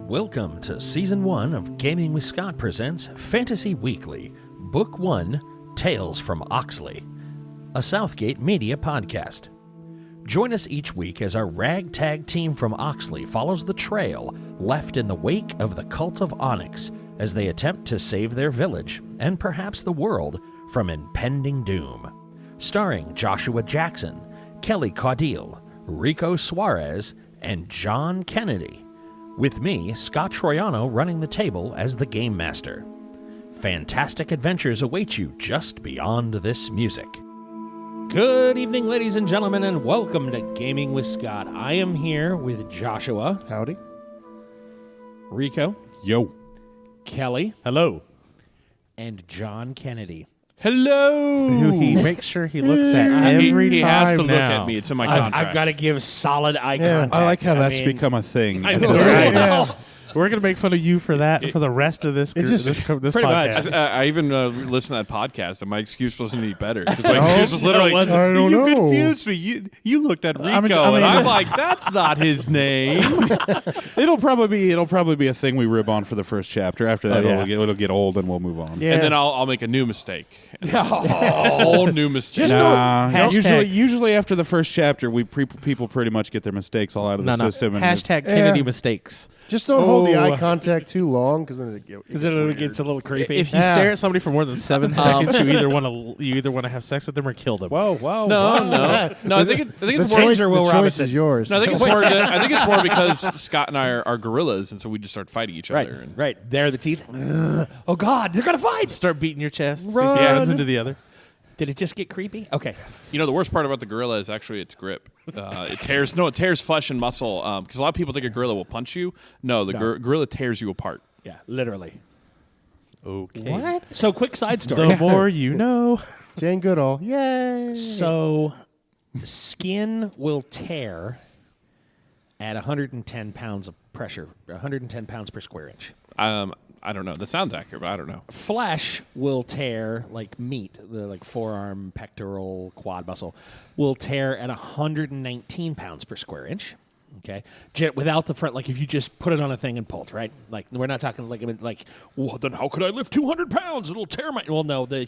Welcome to Season 1 of Gaming with Scott presents Fantasy Weekly, Book 1, Tales from Oxley, a Southgate Media podcast. Join us each week as our ragtag team from Oxley follows the trail left in the wake of the cult of Onyx as they attempt to save their village, and perhaps the world, from impending doom. Starring Joshua Jackson, Kelly Caudille, Rico Suarez, and John Kennedy. With me, Scott Troiano, running the table as the Game Master. Fantastic adventures await you just beyond this music. Good evening, ladies and gentlemen, and welcome to Gaming with Scott. I am here with Joshua. Howdy. Rico. Yo. Kelly. Hello. And John Kennedy. Hello. Who he makes sure he looks at every he time has to look now. at me. It's in my contract. I've got to give solid eye contact. I like how that's become a thing. I at know, this right? table. Yeah. We're going to make fun of you for that for the rest of this It's just- this pretty podcast. much. I even listened to that podcast, and my excuse wasn't any better. Because my excuse was literally, I don't you know. confused me. You looked at Rico, I mean- and I'm like, that's not his name. It'll probably be a thing we rib on for the first chapter. After that, yeah. it'll get old, and we'll move on. Yeah. And then I'll make a new mistake. A whole new mistake. Nah, Hashtag- usually after the first chapter, people pretty much get their mistakes all out of the system. And Hashtag Kennedy mistakes. Just don't hold the eye contact too long, because then it Gets a little creepy. If you stare at somebody for more than 7 seconds, you either want to have sex with them or kill them. Whoa. No. I think it's the more. choice, the choice is yours. No, I think it's more. I think it's more because Scott and I are gorillas, and so we just start fighting each other. And Right. There are the teeth. Oh, God. They're going to fight. Start beating your chest. Run. See who runs into the other. Did it just get creepy? Okay. You know, the worst part about the gorilla is actually its grip. It tears flesh and muscle. Because a lot of people think a gorilla will punch you. No, the gorilla tears you apart. Yeah, literally. Okay. What? So, quick side story. The more you know. Jane Goodall, yay! So, skin will tear at 110 pounds of pressure, 110 pounds per square inch. I don't know. That sounds accurate, but I don't know. Flesh will tear like meat, the like forearm, pectoral, quad muscle, will tear at 119 pounds per square inch. Okay, without the front, like if you just put it on a thing and pulled, right? Like we're not talking like well, then how could I lift 200 pounds? It'll tear my. Well, no, the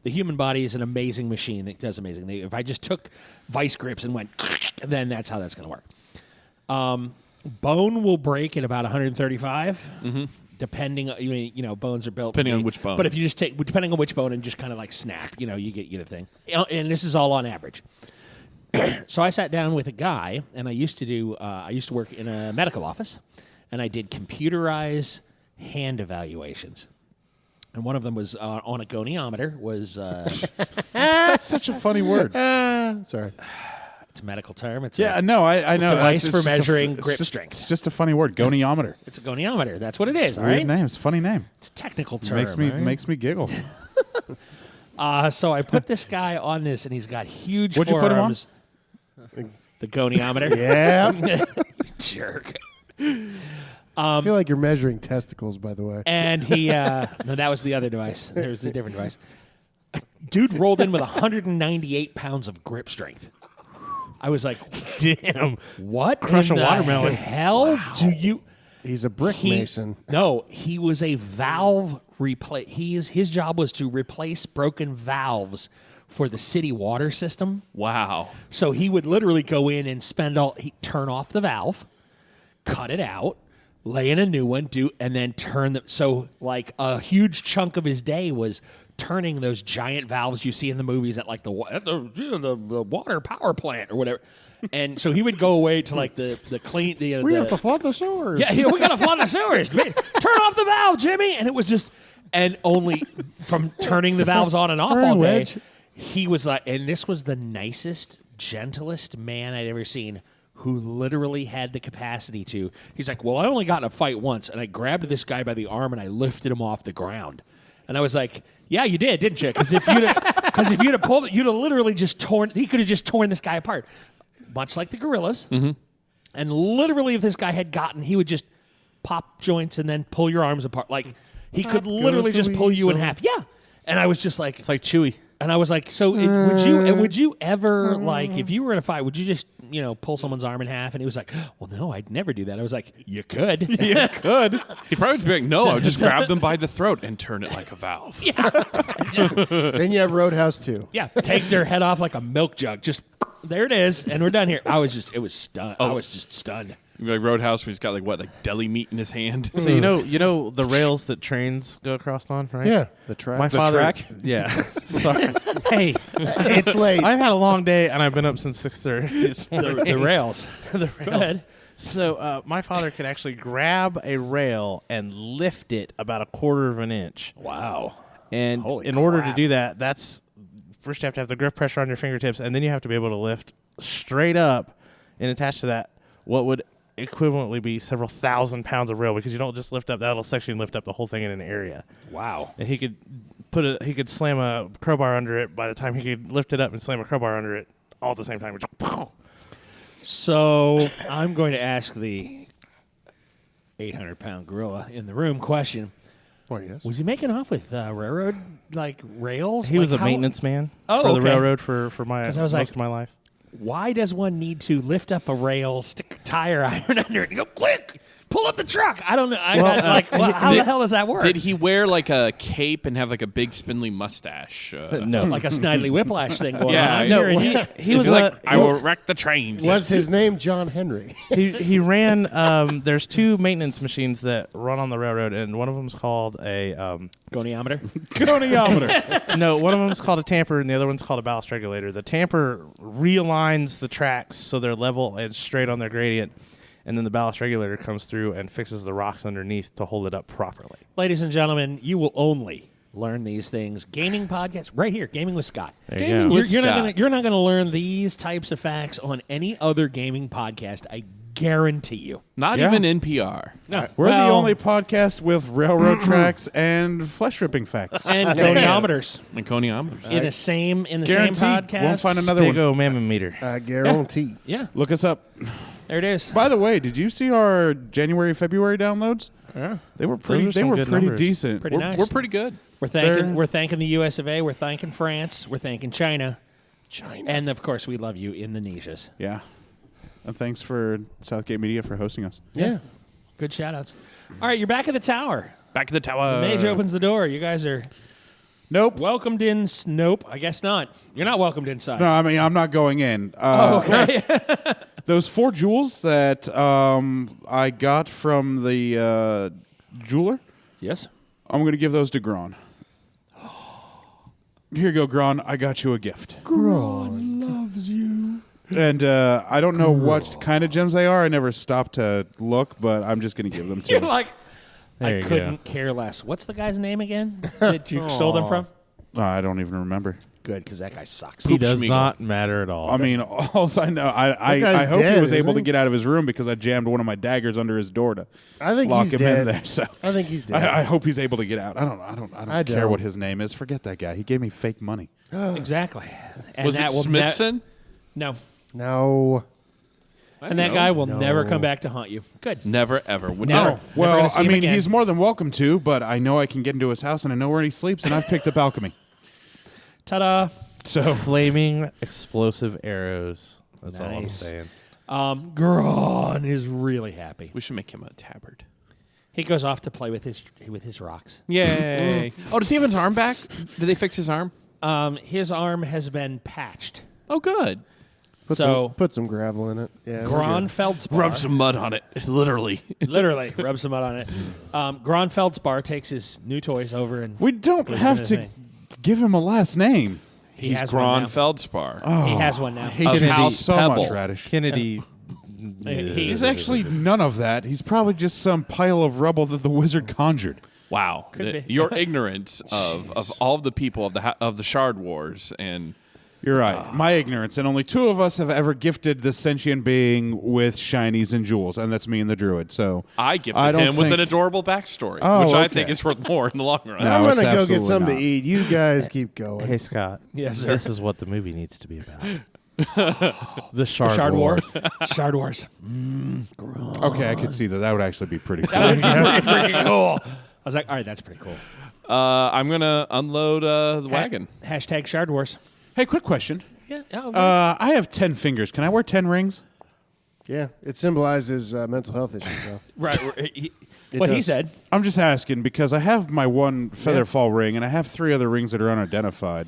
human body is an amazing machine that does amazing. If I just took vice grips and went, then that's how that's going to work. Bone will break at about 135. Mm-hmm. Depending, bones are built. Depending on which bone. But if you just depending on which bone and just kind of like snap, you get the thing. And this is all on average. So I sat down with a guy, and I used to work in a medical office, and I did computerized hand evaluations. And one of them was on a goniometer. that's such a funny word. Sorry. It's a medical term. It's I know. device It's for just measuring it's grip just- strength. It's just a funny word. Goniometer. It's a goniometer. That's what it is. All Weird right. name. It's a funny name. It's a technical term. Makes me giggle. So I put this guy on this, and he's got huge What'd you put him on? forearms. The goniometer. Yeah. Jerk. I feel like you're measuring testicles, by the way. And he, no, that was the other device. There's a different device. Dude rolled in with 198 pounds of grip strength. I was like, Damn. what? Crush in a watermelon. The hell do you? He's a brick mason. No, he was a valve replace. His job was to replace broken valves for the city water system. Wow. So he would literally go in and turn off the valve, cut it out, lay in a new one, and then turn the. So like a huge chunk of his day was turning those giant valves you see in the movies at like the water power plant or whatever. And so he would go away to like the clean the. We have to flood the sewers. Yeah, we gotta flood the sewers. Turn off the valve, Jimmy. And it was just, and only from turning the valves on and off all day. He was like, and this was the nicest, gentlest man I'd ever seen, who literally had the capacity to. He's like, well, I only got in a fight once, and I grabbed this guy by the arm and I lifted him off the ground. And I was like, yeah, you did, didn't you? Because if you'd have pulled it, you'd have literally just torn. He could have just torn this guy apart, much like the gorillas. Mm-hmm. And literally, if this guy had gotten, he would just pop joints and then pull your arms apart. Like he could literally just pull you in half. Yeah. And I was just like, It's like Chewy. And I was like, so would you ever, like, if you were in a fight, would you just pull someone's arm in half, and he was like, "Well, no, I'd never do that." I was like, "You could." You could. He probably would be like, no, I would just grab them by the throat and turn it like a valve. Then you have Roadhouse 2. Yeah, take their head off like a milk jug. Just there it is, and we're done here. I was just stunned. I was just stunned. Like Roadhouse, when he's got like deli meat in his hand. So you know the rails that trains go across on, right? Yeah, the track. My father, track? Yeah. Sorry. Hey, It's late. I've had a long day and I've been up since 6:30 this morning. The rails. The rails. Go ahead. So my father could actually grab a rail and lift it about a quarter of an inch. Wow. And Holy in order to crap. do that, first you have to have the grip pressure on your fingertips, and then you have to be able to lift straight up and attach to that what would equivalently be several thousand pounds of rail, because you don't just lift up that little section, you lift up the whole thing in an area. Wow. And he could slam a crowbar under it. By the time he could lift it up and slam a crowbar under it all at the same time. So I'm going to ask the 800-pound gorilla in the room question. Oh, yes. Was he making off with railroad rails? He was a how- maintenance man Oh, for the okay. railroad for my 'Cause I was most like- of my life. Why does one need to lift up a rail, stick a tire iron under it, and go quick, pull up the truck? I don't know. How the hell does that work? Did he wear like a cape and have like a big spindly mustache? No. like a Snidely Whiplash thing going Yeah, on? no, here? And he was like, I will wreck the trains. Was his name John Henry? he ran. There's two maintenance machines that run on the railroad, and one of them's called a Goniometer? Goniometer. no. One of them's called a tamper, and the other one's called a ballast regulator. The tamper realigns the tracks so they're level and straight on their gradient, and then the ballast regulator comes through and fixes the rocks underneath to hold it up properly. Ladies and gentlemen, you will only learn these things. Gaming podcast right here, Gaming with Scott. There you go. with You're Scott. not gonna learn these types of facts on any other gaming podcast. I guarantee you. Not Yeah. even NPR. No, We're the only podcast with railroad tracks and flesh ripping facts. and goniometers Inconjunction. in the same Guaranteed. podcast. Won't find another Big one. O mammometer. I guarantee. Yeah, Look us up. there it is. By the way, did you see our January, February downloads? Yeah. They were pretty. are They some were good pretty numbers. decent. Pretty nice. We're pretty good. We're thanking the US of A. We're thanking France. We're thanking China. And of course, we love you, Indonesias. Yeah. And thanks for Southgate Media for hosting us. Yeah. Good shout outs. All right, you're back at the tower. Back to the tower. The mage opens the door. You guys are Nope. welcomed in. Nope, I guess not. You're not welcomed inside. No, I mean I'm not going in. Okay. Those 4 jewels that I got from the jeweler, Yes. I'm going to give those to Gron. Here you go, Gron. I got you a gift. Gron loves you. And I don't know what kind of gems they are. I never stopped to look, but I'm just going to give them to You're him. like, There I you couldn't care less. What's the guy's name again that you stole them from? I don't even remember. Good, because that guy sucks. He does Schmeagle. not matter at all. I mean, all I know, I guy's hope he dead, was able isn't to he? get out of his room because I jammed one of my daggers under his door to I think lock he's him dead. in there. So I think he's dead. I hope he's able to get out. I don't I care don't. what his name is. Forget that guy. He gave me fake money. Exactly. And Was it that will Smithson? no. No. And that guy will never come back to haunt you. Good. Never, ever. Would No. never. Never Well, gonna see I him mean, again. he's more than welcome to, but I know I can get into his house and I know where he sleeps, and I've picked up alchemy. Ta-da. So flaming explosive arrows. That's all I'm Nice. saying. Gron is really happy. We should make him a tabard. He goes off to play with his rocks. Yay. Oh, does he have his arm back? Did they fix his arm? His arm has been patched. Oh, good. Put some gravel in it. Yeah. we're Gron good. Feldspar. Rub some mud on it. Literally. Literally, rub some mud on it. Gron Feldspar takes his new toys over and we don't Put have his to name. give him a last name. He's has one Gron now. Feldspar. He has one now. He Of can House so Pebble. much radish. Kennedy. He's actually none of that. He's probably just some pile of rubble that the wizard conjured. Wow. Could be. Your ignorance of all of the people of the Shard Wars and You're right. My ignorance. And only 2 of us have ever gifted this sentient being with shinies and jewels, and that's me and the druid. So I gifted I don't him with think- an adorable backstory, Oh, which I okay. think is worth more in the long run. No, I'm it's gonna go absolutely get something not. to eat. You guys keep going. Hey Scott. Yes, sir. This is what the movie needs to be about. The Shard, Shard Wars. Wars. Shard Wars. okay, I could see that. That would actually be pretty cool. That would be pretty freaking cool. I was like, all right, that's pretty cool. I'm going to unload the wagon. Hashtag Shard Wars. Hey, quick question. Yeah. Oh, I have 10 fingers. Can I wear 10 rings? Yeah, it symbolizes mental health issues. So. right. What he does. said. I'm just asking because I have my one Featherfall ring and I have 3 other rings that are unidentified.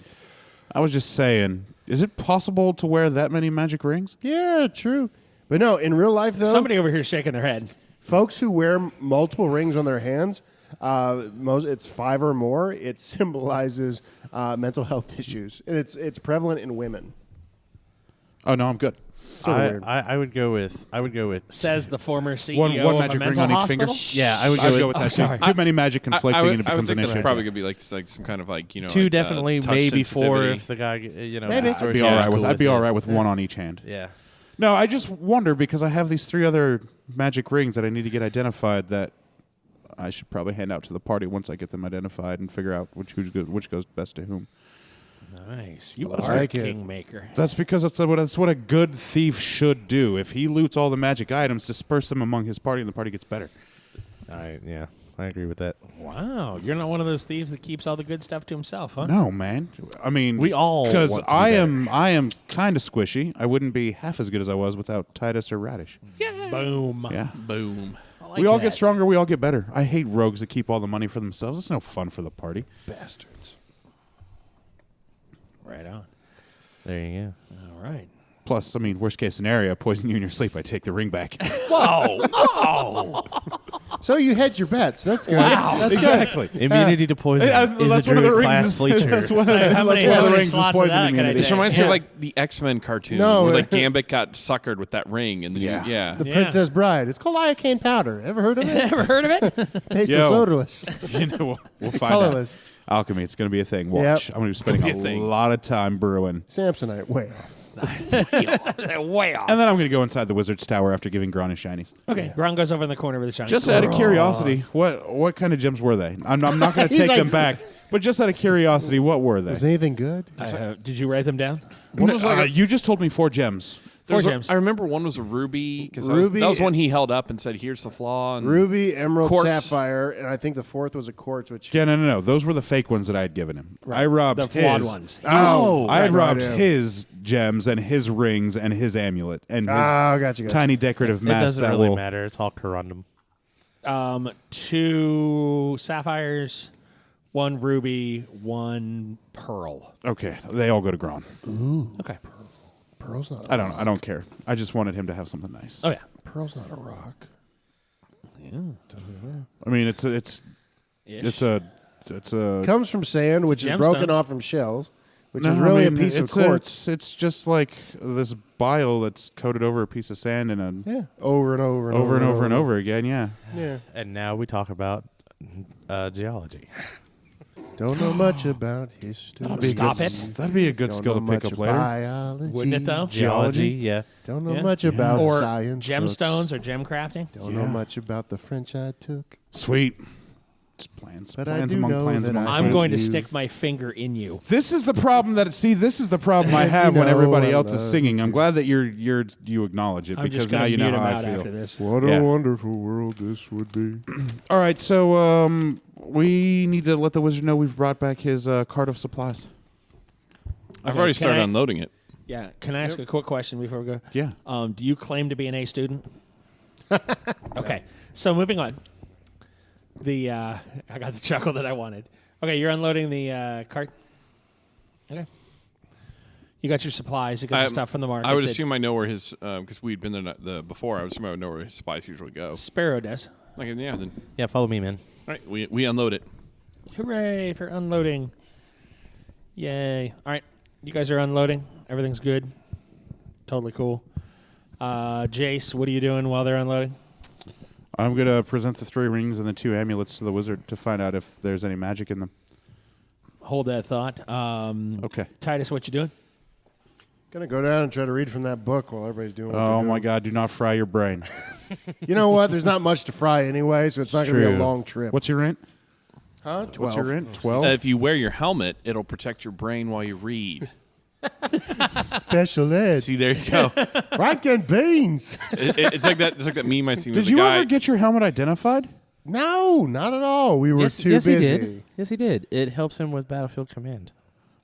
I was just saying, is it possible to wear that many magic rings? Yeah, true. But no, in real life, though, Somebody over here is shaking their head. folks who wear multiple rings on their hands, it's 5 or more. It symbolizes mental health issues, and it's prevalent in women. Oh no, I'm good. Sort of weird. I would go with Says the former CEO One of a magic ring mental on each hospital. finger. yeah, I would I'd go go with with that. sorry. Too many magic conflicting and it I would becomes an think issue. there's probably gonna be like some kind of like 2 like, definitely, touch maybe 4 sensitivity. if the guy you know. Maybe. the story I'd be goes all right with. cool I'd be it. all right with one on each hand. Yeah. No, I just wonder because I have these 3 other magic rings that I need to get identified that I should probably hand out to the party once I get them identified and figure out which goes best to whom. Nice. You I are like a it. kingmaker. That's because that's what a good thief should do. If he loots all the magic items, disperse them among his party, and the party gets better. I agree with that. Wow. You're not one of those thieves that keeps all the good stuff to himself, huh? No, man. I mean, We all because want to be I better. am kind of squishy. I wouldn't be half as good as I was without Titus or Radish. Boom. Yeah. Boom. I like We all that. get stronger. We all get better. I hate rogues that keep all the money for themselves. It's no fun for the party. Bastards. Right on. There you go. All right. Plus, I mean, worst case scenario, I poison you in your sleep. I take the ring back. Whoa. Whoa. So you hedge your bets. That's good. Wow. That's Exactly. Immunity to poison That's is a one of the druid class rings. feature. That's one of the, How many- that's one how of the many rings is slots of poison that can I immunity. This Yeah. reminds me of like the X-Men cartoon No. where like Gambit got suckered with that ring and then yeah. The Yeah. Princess Bride. It's called lidocaine powder. Ever heard of it? Ever heard of it? Tastes Yo. odorless. You know, we'll find Colorless. out. Alchemy, it's going to be a thing. Watch. Yep. I'm going to be spending It'll be a a thing. lot of time brewing. Samsonite. Way off. Way off. And then I'm going to go inside the wizard's tower after giving Gron his shinies. Okay. Gron goes over in the corner with the shiny. Just out of curiosity, what kind of gems were they? I'm not going to He's take like- them back, but just out of curiosity, what were they? Was anything good? Did you write them down? One was you just told me 4 gems. Four There's a- gems. I remember one was a ruby because Ruby that was one and- he held up and said, "Here's the flaw." And Ruby, emerald, Quartz. sapphire, and I think the 4th was a quartz, which... Yeah, no. Those were the fake ones that I had given him. I robbed The flawed his. ones. Oh, I had robbed yeah. his gems and his rings and his amulet and his Gotcha. tiny decorative It mask doesn't that really will. matter. It's all corundum. 2 sapphires, 1 ruby, 1 pearl. Okay, they all go to Gron. Okay. Pearl's not. I don't care. I just wanted him to have something nice. Oh yeah. Pearl's not a rock. I mean, it's a Comes from sand, which is Gemstone. broken off from shells, which No, is really I mean, a piece of it's quartz. It's just like this bile that's coated over a piece of sand and Yeah, over and over and over and over and over again. Yeah. Yeah. And now we talk about geology. Don't know much about history. Stop it. That'd be a good Don't skill know to pick much up later. Biology. Wouldn't it though? Geology, yeah. Don't know Yeah. much about Or science. gemstones books. or gem crafting. Don't know much about the French I took. Sweet. Just plans. But I plans do among know plans that among I I'm plans. going to you. stick my finger in you. This is the problem this is the problem I have You when know everybody I else is love singing. I'm you. glad that you acknowledge it I'm because just now gonna you know mute him how I out feel. after this. What Yeah. a wonderful world this would be. All right, so we need to let the wizard know we've brought back his cart of supplies. I've Okay, already can started I- unloading it. Yeah. Can I ask a quick question before we go? Yeah. Do you claim to be an A student? Okay. So moving on. I got the chuckle that I wanted. Okay, you're unloading the cart. Okay. You got your supplies. You got your stuff from the market. I would that assume I know where his because we'd been there before. I would assume I would know where his supplies usually go. Sparrow does. Like, yeah, then Yeah, follow me, man. all right, we unload it. Hooray for unloading. Yay. All right. You guys are unloading. Everything's good. Totally cool. Jace, what are you doing while they're unloading? I'm going to present the 3 rings and the 2 amulets to the wizard to find out if there's any magic in them. Hold that thought. Okay. Titus, what you doing? Gonna go down and try to read from that book while everybody's doing what Oh they're my doing. God! Do not fry your brain. You know what? There's not much to fry anyway, so it's not gonna be a True. long trip. What's your rent? Huh? 12. What's your rent? 12. If you wear your helmet, it'll protect your brain while you read. Special ed. See, there you go. Franken beans. It's like that. It's like that meme I seen. Did with you the guy. ever get your helmet identified? No, not at all. We were too yes, busy. he did. Yes, he did. It helps him with Battlefield Command.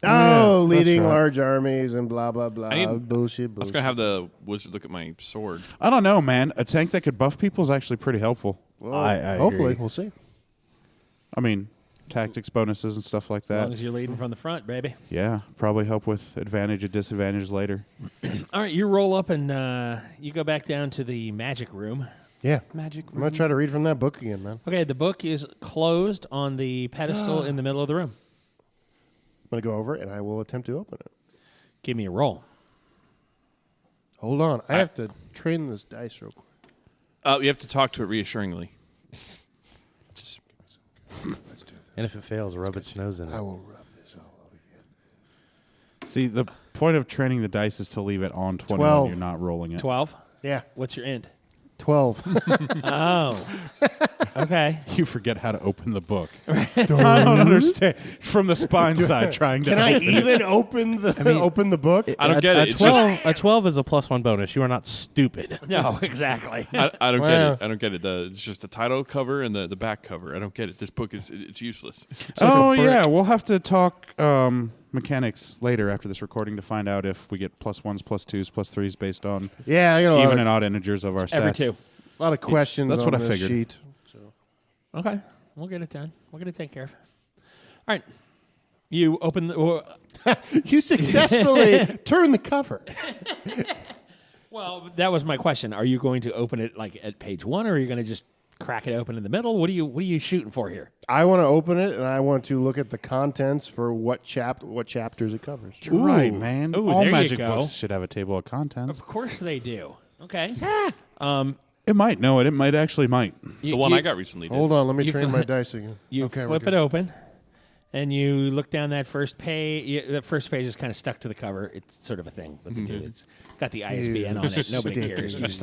leading right. large armies and blah, blah, blah. I need- Bullshit. I was gonna have the wizard look at my sword. I don't know, man. A tank that could buff people is actually pretty helpful. Well, I hopefully. agree. We'll see. I mean, tactics bonuses and stuff like As long that. as you're leading from the front, baby. Yeah, probably help with advantage and disadvantage later. All right, you roll up and you go back down to the magic room. Yeah. Magic. I'm going to try to read from that book again, man. Okay, the book is closed on the pedestal in the middle of the room. I'm going to go over and I will attempt to open it. Give me a roll. Hold on. I have to train this dice real quick. You have to talk to it reassuringly. Let's do that. And if it fails, rub its nose in I it. will rub this all over again. See, the point of training the dice is to leave it on 20 12. when you're not rolling it. 12. Yeah. What's your int? 12. Oh. Okay. You forget how to open the book. I don't understand. From the spine side, trying to. Can I even open the book? I don't get it. It's just, A 12 is a +1 bonus. You are not stupid. No, exactly. I don't get Wow. it. I don't get it. It's just the title cover and the back cover. I don't get it. This book it's useless. Oh, yeah. We'll have to talk mechanics later after this recording to find out if we get +1s, +2s, +3s based on Yeah, I got even and odd integers of our stats. Every two. a lot of questions That's on what I this figured. sheet. Okay. We'll get it done. We'll get it taken care of. All right. You open the... You successfully turned the cover. Well, that was my question. Are you going to open it like at page 1, or are you going to just crack it open in the middle? What are you shooting for here? I want to open it, and I want to look at the contents for what chapters it covers. You're right, man. Ooh, All there you magic go. books should have a table of contents. Of course they do. Okay. It might. No, it might actually might. The one I got recently did. Hold on, let me You train flip- my dice again. You Okay, we're flip good. it open, and you look down that first page. That first page is kind of stuck to the cover. It's sort of a thing that they do. It's got the ISBN on it. Nobody cares. You just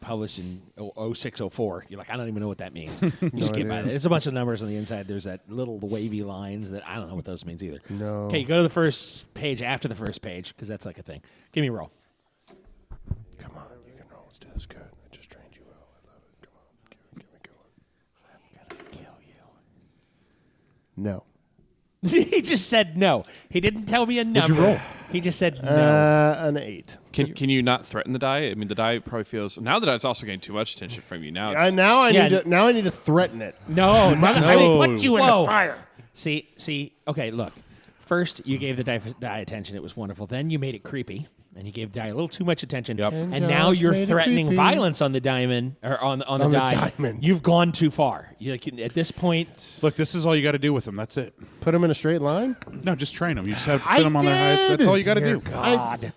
published in 0604. You're like, I don't even know what that means. You just get by idea. that. It's a bunch of numbers on the inside. There's that little wavy lines that I don't know what those means either. No. Okay, you go to the first page after the first page because that's like a thing. Give me a roll. Come on, you can roll. Let's do this good. I just trained you well. I love it. Come on, give me going. I'm gonna kill you. No. He just said no. He didn't tell me a number. What'd you roll? He just said no. An 8. Can you not threaten the die? I mean, the die probably feels now the die's also getting too much attention from you. Now it's Now I Yeah. need to threaten it. No, not No. put you in Whoa. the fire. See. Okay, look. First, you gave the die attention. It was wonderful. Then you made it creepy, and you gave the die a little too much attention. Yep. And And now Josh you're made it threatening creepy. violence on the diamond or on the the die. diamond. You've gone too far. At this point, Look, this is all you got to do with them. That's it. Put them in a straight line? No, just train them. You just have to I sit them on their highest. That's did. all you got to dear do. God.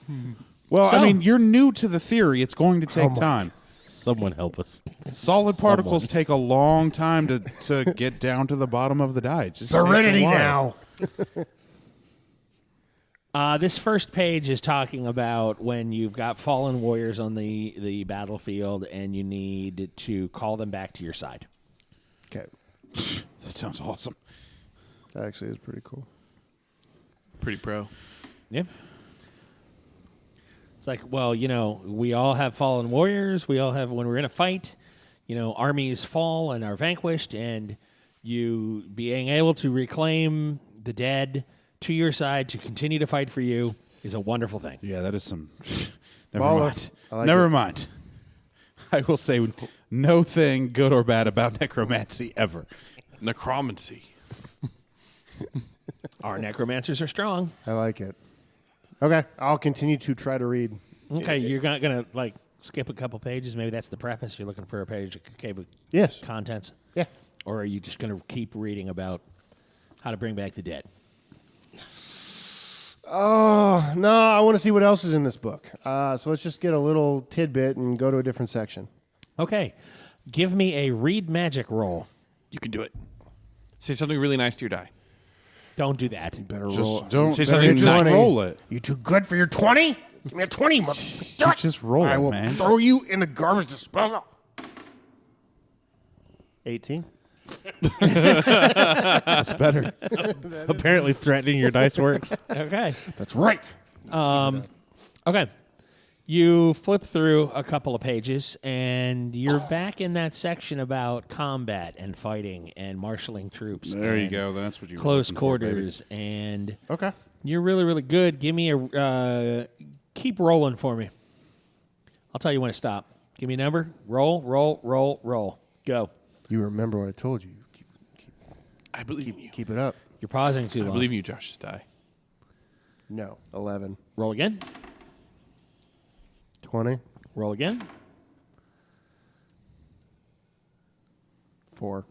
Well, So- I mean, you're new to the theory. It's going to take my time. Someone help us. Solid particles take a long time to get down to the bottom of the die. It just takes a Serenity while. now. This first page is talking about when you've got fallen warriors on the battlefield and you need to call them back to your side. Okay. That sounds awesome. That actually is pretty cool. pretty pro. Yeah. It's like, well, we all have fallen warriors. We all have, when we're in a fight, armies fall and are vanquished, and you being able to reclaim the dead to your side to continue to fight for you is a wonderful thing. Yeah, that is some. Never Baller. mind. I like Never it. mind. I will say no thing good or bad about necromancy ever. Necromancy. Our necromancers are strong. I like it. Okay, I'll continue to try to read. Okay, you're not going to, skip a couple pages. Maybe that's the preface. You're looking for a page of Yes. contents. Yeah. Or are you just going to keep reading about how to bring back the dead? Oh, no, I want to see what else is in this book. So let's just get a little tidbit and go to a different section. Okay. Give me a read magic roll. You can do it. Say something really nice to your die. Don't do that. Better roll. Just don't. Say Just something nice. roll it. You too good for your 20? Give me a 20, do it. Just roll I it, will man. throw you in the garbage disposal. 18. That's better. Apparently, threatening your dice works. Okay. That's right. Okay. You flip through a couple of pages, and you're back in that section about combat and fighting and marshaling troops. There you and go. That's what you were close looking for, baby. quarters, and Okay. you're really, really good. Give me a keep rolling for me. I'll tell you when to stop. Give me a number. Roll, roll, roll, roll. Go. You remember what I told you. I believe in you. Keep it up. You're pausing too I long. believe in you, Josh. Just die. No. 11. Roll again. 20. Roll again. 4.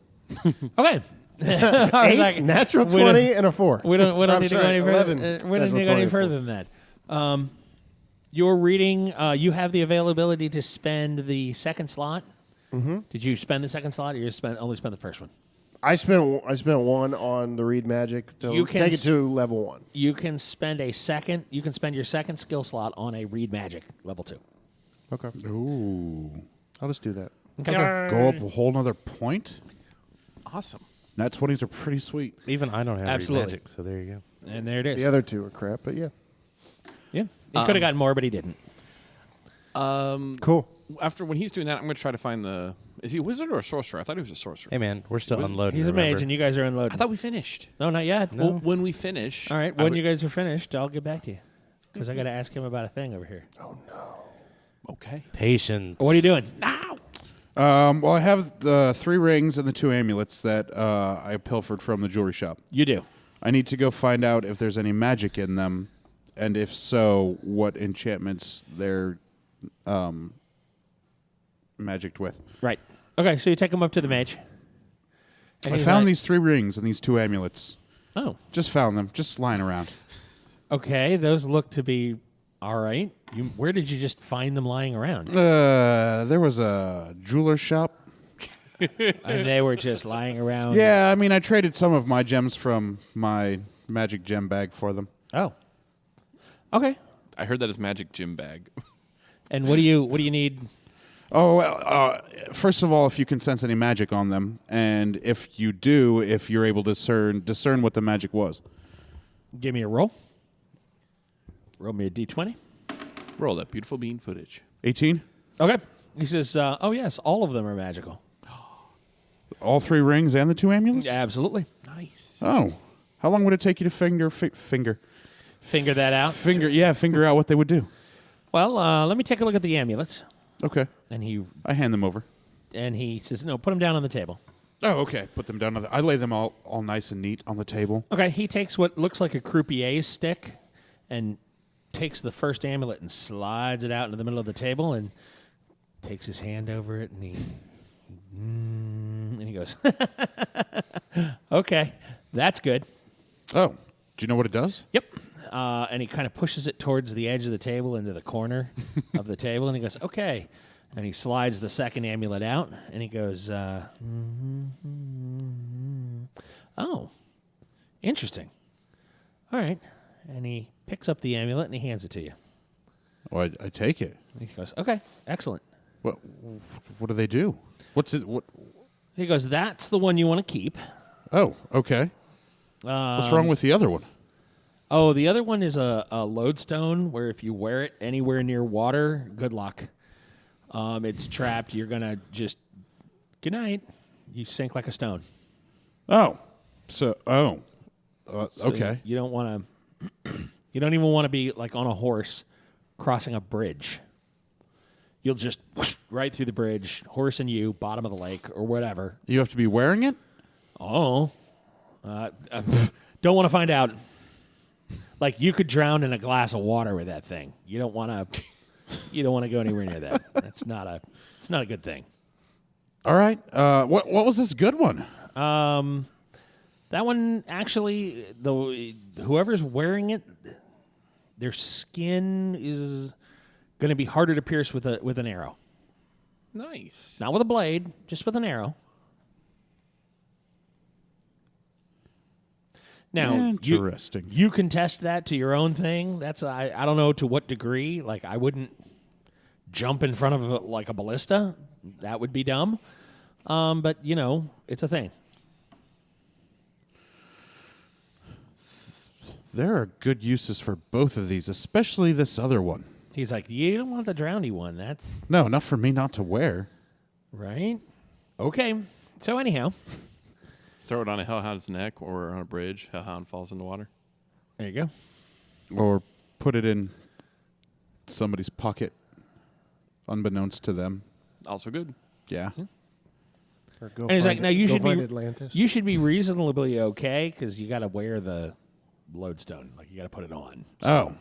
Okay. 8, natural 20, and a 4. We don't I'm need to go sorry, any further. 11, We don't need to go any further than that. You're reading. You have the availability to spend the second slot. Mm-hmm. Did you spend the second slot, or you only spent the first one? I spent 1 on the read magic to You can take it to level 1. You can spend a second. You can spend your second skill slot on a read magic level 2. Okay. Ooh. I'll just do that. Okay. Go up a whole nother point? Awesome. Nat 20s are pretty sweet. Even I don't have Absolutely. magic, so there you go. And there it is. The other 2 are crap, but yeah. Yeah. He could have gotten more, but he didn't. Cool. After when he's doing that, I'm going to try to find the. Is he a wizard or a sorcerer? I thought he was a sorcerer. Hey, man, we're still unloading. He's a remember? mage, and you guys are unloading. I thought we finished. No, not yet. No. Well, when we finish. All right. I When would- you guys are finished, I'll get back to you because I got to ask him about a thing over here. Okay. Patience. What are you doing? Well, I have the 3 rings and the 2 amulets that I pilfered from the jewelry shop. You do. I need to go find out if there's any magic in them, and if so, what enchantments they're magicked with. Right. Okay, so you take him up to the mage. And I he's found like, these 3 rings and these 2 amulets. Oh, Just found them, just lying around. okay. Those look to be all right. Where did you just find them lying around? There was a jeweler shop. And they were just lying around. Yeah, I mean, I traded some of my gems from my magic gem bag for them. Oh. Okay. I heard that as magic gym bag. And what do you need? Oh, well, first of all, if you can sense any magic on them, and if you do, if you're able to discern what the magic was. Give me a roll. Roll me a d20. Roll that beautiful bean footage. 18? Okay. He says, "Oh yes, all of them are magical." All 3 rings and the 2 amulets? Absolutely. Nice. Oh. How long would it take you to figure Finger that out. figure out what they would do? Well, let me take a look at the amulets. Okay. And he I hand them over. says, "No, put them down on the table." Oh, okay. Put them down. I lay them all nice and neat on the table. Okay. He takes what looks like a croupier's stick and takes the first amulet and slides it out into the middle of the table and takes his hand over it and he goes, "Okay, that's good." Oh, do you know what it does? Yep. And he kind of pushes it towards the edge of the table into the corner of the table, and he goes, "Okay." And he slides the second amulet out, and he goes, "Oh, interesting. All right." And he picks up the amulet and he hands it to you. Oh, I take it. And he goes, "Okay, excellent." What do they do? What's it? What? He goes, "That's the one you want to keep." Oh, okay. What's wrong with the other one? Oh, the other one is a lodestone where if you wear it anywhere near water, good luck. It's trapped. You're going to just, good night. You sink like a stone. Oh, so So okay. You don't want to, you don't even want to be like on a horse crossing a bridge. You'll just whoosh, right through the bridge, horse and you, bottom of the lake or whatever. You have to be wearing it. Oh, don't want to find out. Like you could drown in a glass of water with that thing. You don't want to. You don't want to go anywhere near that. It's not a good thing. All right. What was this good one? That one actually, whoever's wearing it, their skin is going to be harder to pierce with an arrow. Nice. Not with a blade, just with an arrow. Now, Interesting. You can test that to your own thing. That's I don't know to what degree. Like I wouldn't jump in front of like a ballista. That would be dumb. But you know, it's a thing. There are good uses for both of these, especially this other one. He's like, you don't want the drowny one. That's No, not for me not to wear. right. Okay. So anyhow, Throw it on a hellhound's neck or on a bridge. Hellhound falls in the water. there you go. Or put it in somebody's pocket, unbeknownst to them. Also good. Yeah. Or go And he's like, find- no, you go should find be Atlantis. You should be reasonably okay because you got to wear the lodestone. Like you got to put it on. Oh.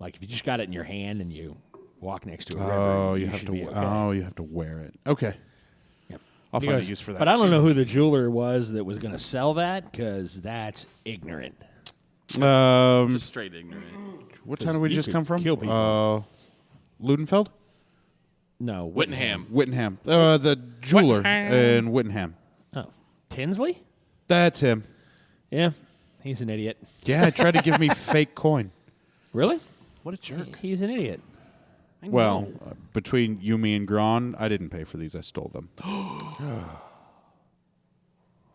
Like if you just got it in your hand and you walk next to a river, Oh, you have should to. be okay. Oh, you have to wear it. Okay. Yep. I'll He find goes, a use for that. But I don't know who the jeweler was that was going to sell that because that's ignorant. Just straight ignorant. What town did we you just could come from? kill people. Ludenfeld? No, Whittingham. Whittingham. The jeweler Whittingham. in Whittingham. Oh, Tinsley? That's him. Yeah, he's an idiot. Yeah, tried to give me fake coin. Really? What a jerk. He's an idiot. Well, between you, me, and Gron, I didn't pay for these. I stole them.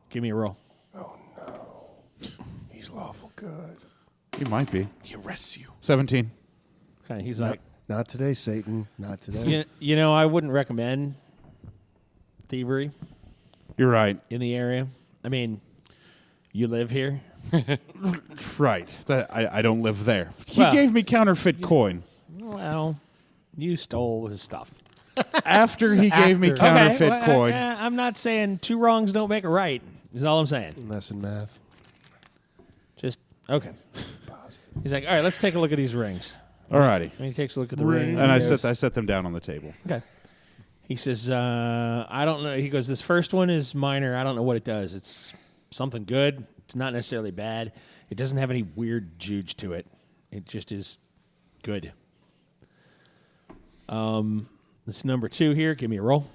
Give me a roll. He's lawful good. He might be. He arrests you. 17. Okay, he's like, Not today, Satan. Not today. you know, I wouldn't recommend thievery You're right. in the area. I mean, you live here. Right. I don't live there. He Well, gave me counterfeit coin. Well, you stole his stuff. After he gave me After. counterfeit well, coin. I'm not saying two wrongs don't make a right. Is all I'm saying. Less in math. Just okay. He's like, all right, let's take a look at these rings. Alrighty. And he takes a look at the ring. And I He goes- set them down on the table. Okay. He says, I don't know. He goes, this first one is minor. I don't know what it does. It's something good. It's not necessarily bad. It doesn't have any weird juge to it. It just is good. This number 2 here. Give me a roll.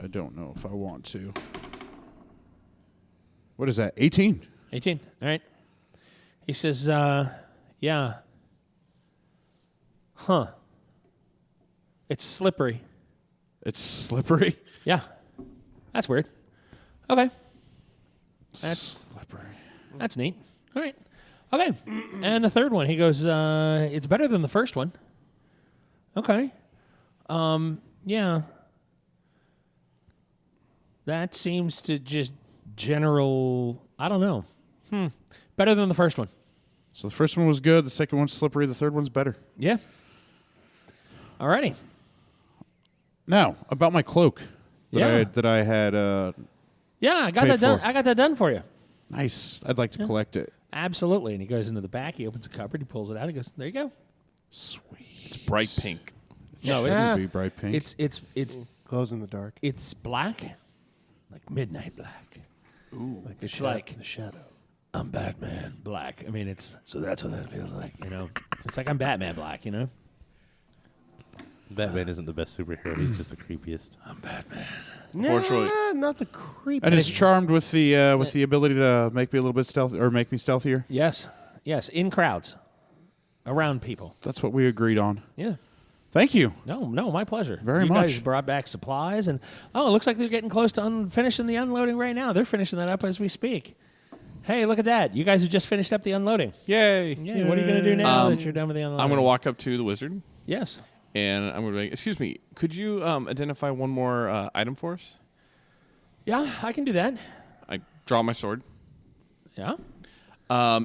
I don't know if I want to. What is that? 18. 18. All right. He says, yeah. Huh. It's slippery. It's slippery. Yeah. That's weird. Okay. That's Slippery. That's neat. All right. Okay. And the third one, he goes, it's better than the first one. Okay. Yeah. That seems to just general, I don't know. Better than the first one. So the first one was good. The second one's slippery. The third one's better. Yeah. All righty. Now, about my cloak Yeah. that I had. Yeah, I got Paid that done. for. I got that done for you. Nice. I'd like to collect it. Absolutely. And he goes into the back. He opens a cupboard. He pulls it out. He goes, there you go. Sweet. It's bright pink. No, Should it's be bright pink. it's Glows in the dark. it's black, like midnight black. Like the It's like- the shadow. I'm Batman black. I mean, it's so that's what that feels like. You know, it's like I'm Batman black. You know, Batman isn't the best superhero. He's just the creepiest. I'm Batman. Unfortunately- Nah, not the creep. and it's charmed with the ability to make me a little bit stealthy or make me stealthier. Yes, yes, in crowds, around people. That's what we agreed on. Yeah. Thank you. No, my pleasure. Very you much. guys brought back supplies, and it looks like they're getting close to finishing the unloading right now. They're finishing that up as we speak. Hey, look at that! You guys have just finished up the unloading. Yay. Yeah. What are you going to do now that you're done with the unloading? I'm going to walk up to the wizard Yes. and I'm going to be like, excuse me, could you identify one more item for us? Yeah, I can do that. I draw my sword. Yeah.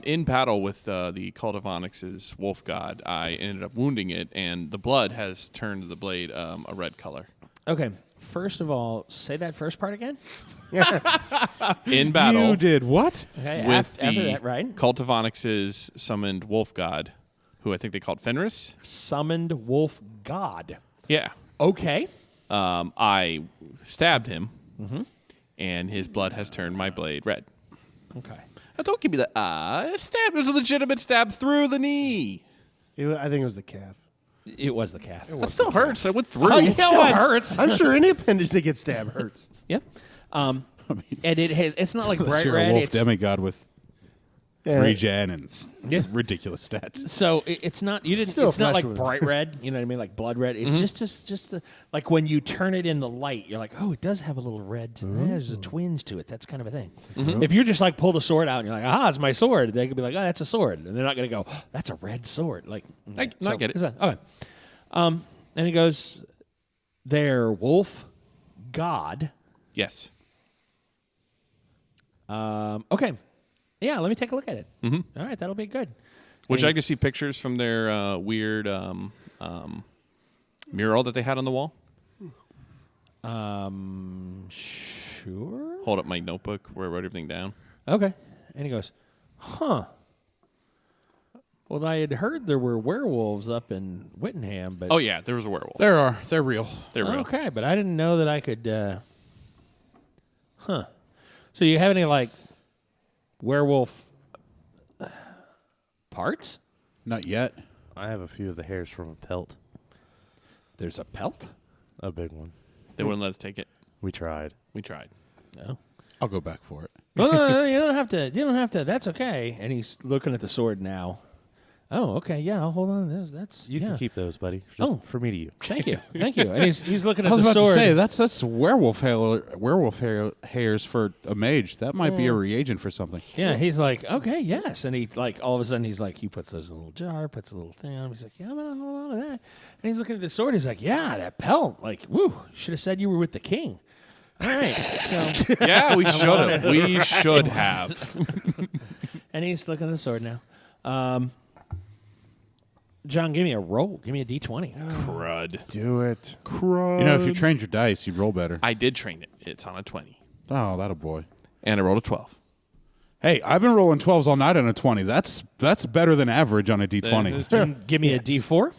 In battle with the Cult of Onyx's wolf god, I ended up wounding it, and the blood has turned the blade a red color. Okay. First of all, say that first part again. In battle You did what? Okay. with After the that, right? Cult of Onyx's summoned wolf god, who I think they called Fenris. Summoned wolf god. Yeah. Okay. I stabbed him, and his blood has turned my blade red. Okay. Now, don't give me the stab. It was a legitimate stab through the knee. I think it was the calf. It was the calf. That still hurts. I went through. Oh, yeah, it hurts. I'm sure any appendage that gets stabbed hurts. Yep. And it's not like Unless bright you're a red. wolf It's, demigod with regen and Yeah. ridiculous stats. So it's not you didn't. Still It's not flesh like wound. bright red. You know what I mean? Like blood red. It's just like when you turn it in the light, you're like, oh, it does have a little red. There's a twinge to it. That's kind of a thing. If you just like pull the sword out and you're like, it's my sword, they could be like, oh, that's a sword, and they're not going to go, that's a red sword. Like, I get it. is that- okay. And he goes, there, wolf, god. Yes. Okay. Yeah, let me take a look at it. All right, that'll be good. Would And you like to see pictures from their weird mural that they had on the wall? Sure. Hold up my notebook where I wrote everything down. Okay. And he goes, huh. Well, I had heard there were werewolves up in Whittingham, but Oh yeah, there was a werewolf. They're real. They're real. okay, but I didn't know that I could. So you have any like werewolf parts? Not yet. I have a few of the hairs from a pelt, There's a pelt. a big one. They wouldn't let us take it. We tried. We tried. No. I'll go back for it. Well, no, you don't have to. You don't have to. That's okay. And he's looking at the sword now. Oh, okay. Yeah, I'll hold on to those. That's You yeah. can keep those, buddy. Just Oh. for me to you. Thank you. Thank you. And he's looking I at was the about sword. to say that's werewolf hairs for a mage. That might be a reagent for something. Yeah, he's like, okay, yes. And he, like, all of a sudden, he's like, he puts those in a little jar, puts a little thing on. He's like, yeah, I'm going to hold on to that. And he's looking at the sword. He's like, yeah, that pelt. Like, woo, should have said you were with the king. All right. So, Yeah, we should have. We should have. and he's looking at the sword now. John, give me a roll. Give me a D20. Crud. Do it. You know, if you trained your dice, you'd roll better. I did train it. It's on a 20. Oh, that a boy. And I rolled a 12. Hey, I've been rolling 12s all night on a 20. That's better than average on a D20. Give me a D4.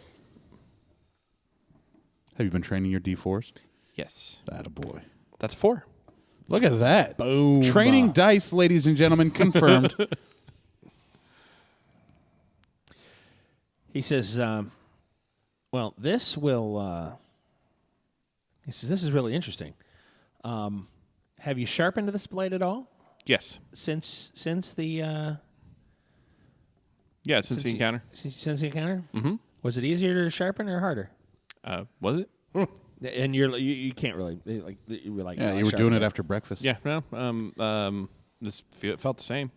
Have you been training your D4s? Yes. That a boy. That's 4. Look at that. Boom. Training dice, ladies and gentlemen, confirmed. He says, well, this will, he says, this is really interesting. Have you sharpened this blade at all Yes. since the Yeah, since the encounter. since the encounter? Mm-hmm. Was it easier to sharpen or harder? Was it? And you can't really like you were like Yeah, oh, you were I doing it sharpened after breakfast. Yeah, no. It felt the same.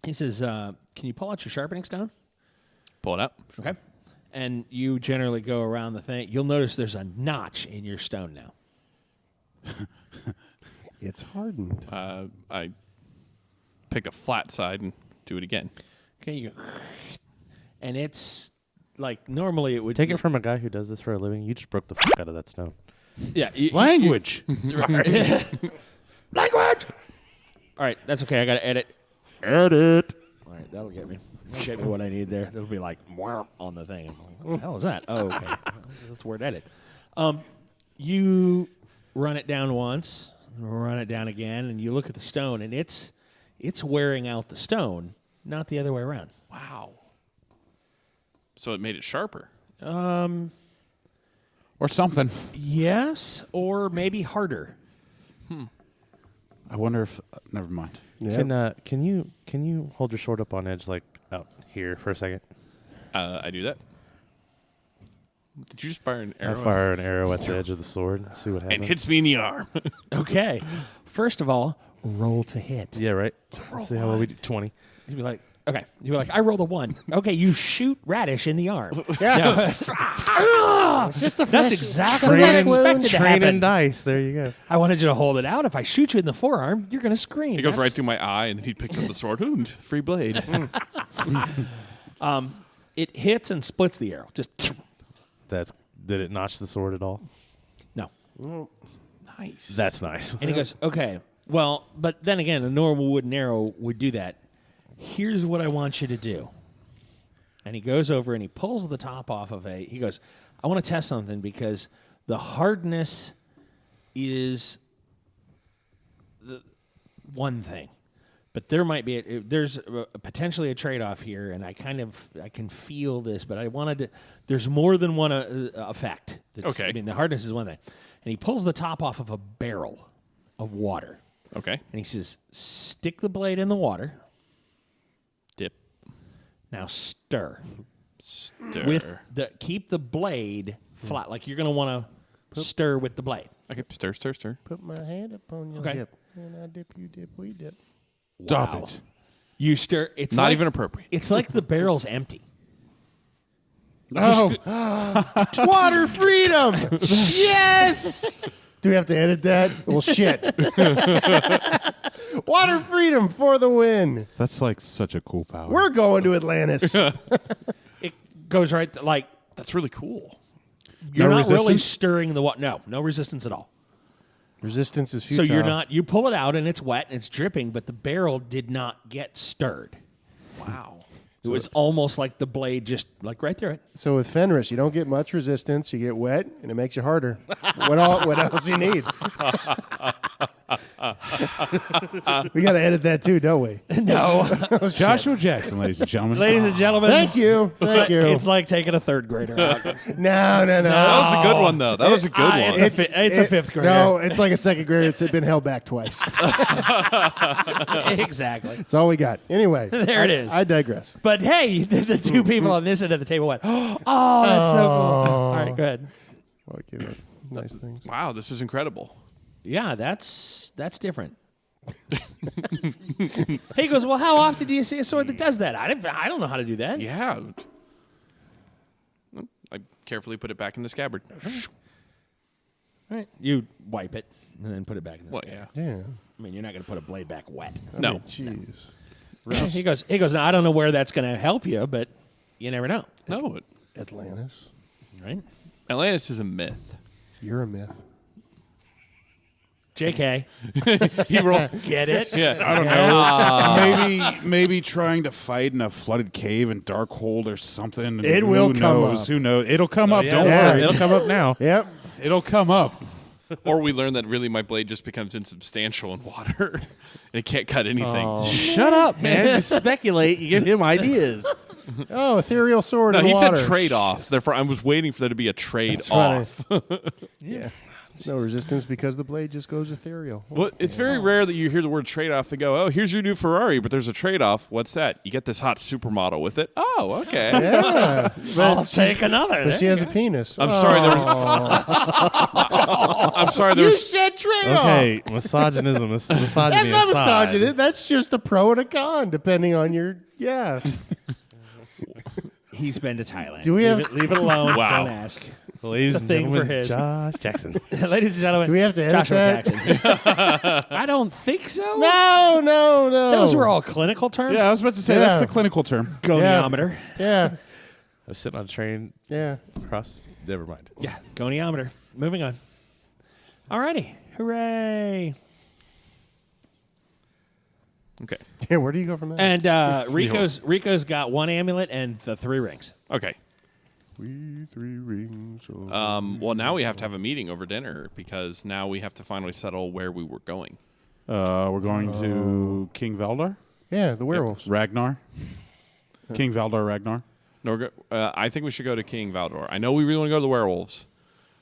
He says, can you pull out your sharpening stone? Pull it out. Okay. And you generally go around the thing. You'll notice there's a notch in your stone now. It's hardened. I pick a flat side and do it again. Okay, you go, and it's like normally it would Take it from a guy who does this for a living. You just broke the fuck out of that stone. yeah Language. Language. All right, that's okay. I got to edit. Edit. All right, that'll get me. That'll get me what I need there. There'll be like "Wharp" on the thing. I'm like, what the hell is that? Oh, okay. That's the word edit. You run it down once, run it down again, and you look at the stone, and it's wearing out the stone, not the other way around. Wow. So it made it sharper. Or something. Yes, or maybe harder. I wonder if... never mind. Yeah. Can you hold your sword up on edge like out here for a second? I do that. Did you just fire an arrow? I fire an arrow at the edge of the sword and see what happens. And hits me in the arm. Okay. First of all, roll to hit. Yeah, right. See how well we do. 20. You'd be like, okay. You'd be like, I rolled a 1. Okay, you shoot Radish in the arm. Yeah. It's just the That's flesh- exactly the what I flesh wound. expected to Training happen. dice. There you go. I wanted you to hold it out. If I shoot you in the forearm, you're going to scream. It goes right through my eye, and then he picks up the sword. Ooh, free blade. It hits and splits the arrow. Just Did it notch the sword at all? no. Nice. That's nice. And he goes, okay. Well, but then again, a normal wooden arrow would do that. Here's what I want you to do. And he goes over and he pulls the top off of he goes, I want to test something because the hardness is the one thing. But there might be there's potentially a trade-off here, and I can feel this, but I wanted to. There's more than one effect. Okay. I mean, the hardness is one thing, and he pulls the top off of a barrel of water, Okay. and he says, "Stick the blade in the water, Now stir. Stir. Keep the blade flat. Like you're going to want to stir with the blade. Okay, stir, stir, stir. Put my hand up on your Okay. hip. And I dip, you dip, we dip. Stop Wow. it. You stir. It's Not like, even appropriate. It's like the barrel's empty. Oh, Water freedom! Yes! Do we have to edit that? Well, shit. Water freedom for the win. that's like such a cool power. We're going to Atlantis. It goes right like That's really cool. you're No not really resistance? stirring the water. No resistance at all. Resistance is So futile. you're not. You pull it out and it's wet and it's dripping, but the barrel did not get stirred. Wow. It was almost like the blade just like right through it. So with Fenris, you don't get much resistance. You get wet, and it makes you harder. What else do you need? We got to edit that too, don't we? No, Joshua Jackson, ladies and gentlemen. ladies and gentlemen, Thank you. Thank you. It's like taking a third grader out. No. That was a good one, though. That was a good one. It's a fifth grader. No, it's like a second grader that's been held back twice. Exactly. That's all we got. Anyway, There it is. I digress. But hey, the two people on this end of the table went, "Oh, that's so cool." All right, good. Well, you know, nice thing. Wow, this is incredible. Yeah, that's different. He goes, "Well, how often do you see a sword that does that? I don't know how to do that." Yeah. I carefully put it back in the scabbard. Right. You wipe it and then put it back in the Well, scabbard. yeah. Yeah. I mean, you're not going to put a blade back wet. No. Jeez. He goes, "Now, I don't know where that's going to help you, but you never know." No. Atlantis. Right? Atlantis is a myth. You're a myth. JK. He rolled. Get it? Yeah. I don't know. Maybe trying to fight in a flooded cave in Darkhold or something. It will Who come knows? up. Who knows? It'll come up. Yeah, Don't yeah. worry. It'll come up now. Yep. It'll come up. Or we learn that really my blade just becomes insubstantial in water. And it can't cut anything. Shut up, man. You speculate. You give him ideas. Oh, ethereal sword No, in he water. said trade off. Therefore, I was waiting for there to be a trade That's funny. off. Yeah. No resistance because the blade just goes ethereal. Well, it's very rare that you hear the word trade off and go, "Oh, here's your new Ferrari," but there's a trade off. What's that? You get this hot supermodel with it. Oh, okay. Yeah. I'll take another. But she has a penis. I'm sorry. There was. I'm sorry. There You was. said trade-off. Okay, misogynism. Misogyny That's not aside. misogyny. That's just a pro and a con, depending on your. Yeah. He's been to Thailand. Do we have- leave it alone. Wow. Don't ask. Ladies It's a and thing for gentlemen, his. Josh Jackson. Ladies and gentlemen, Do we have to edit Joshua that? Jackson. I don't think so. No. Those were all clinical terms. Yeah, I was about to say Yeah. that's the clinical term. Goniometer. Yeah. I was sitting on a train Yeah. across. Never mind. Yeah, goniometer. Moving on. Alrighty. Hooray. Okay. Yeah. Where do you go from there? And Rico's got one amulet and the 3 rings. Okay. We 3 rings. Well, now we have to have a meeting over dinner because now we have to finally settle where we were going. We're going to King Valdar, Yeah, the werewolves. Ragnar. King Valdar, Ragnar. No, I think we should go to King Valdor. I know we really want to go to the werewolves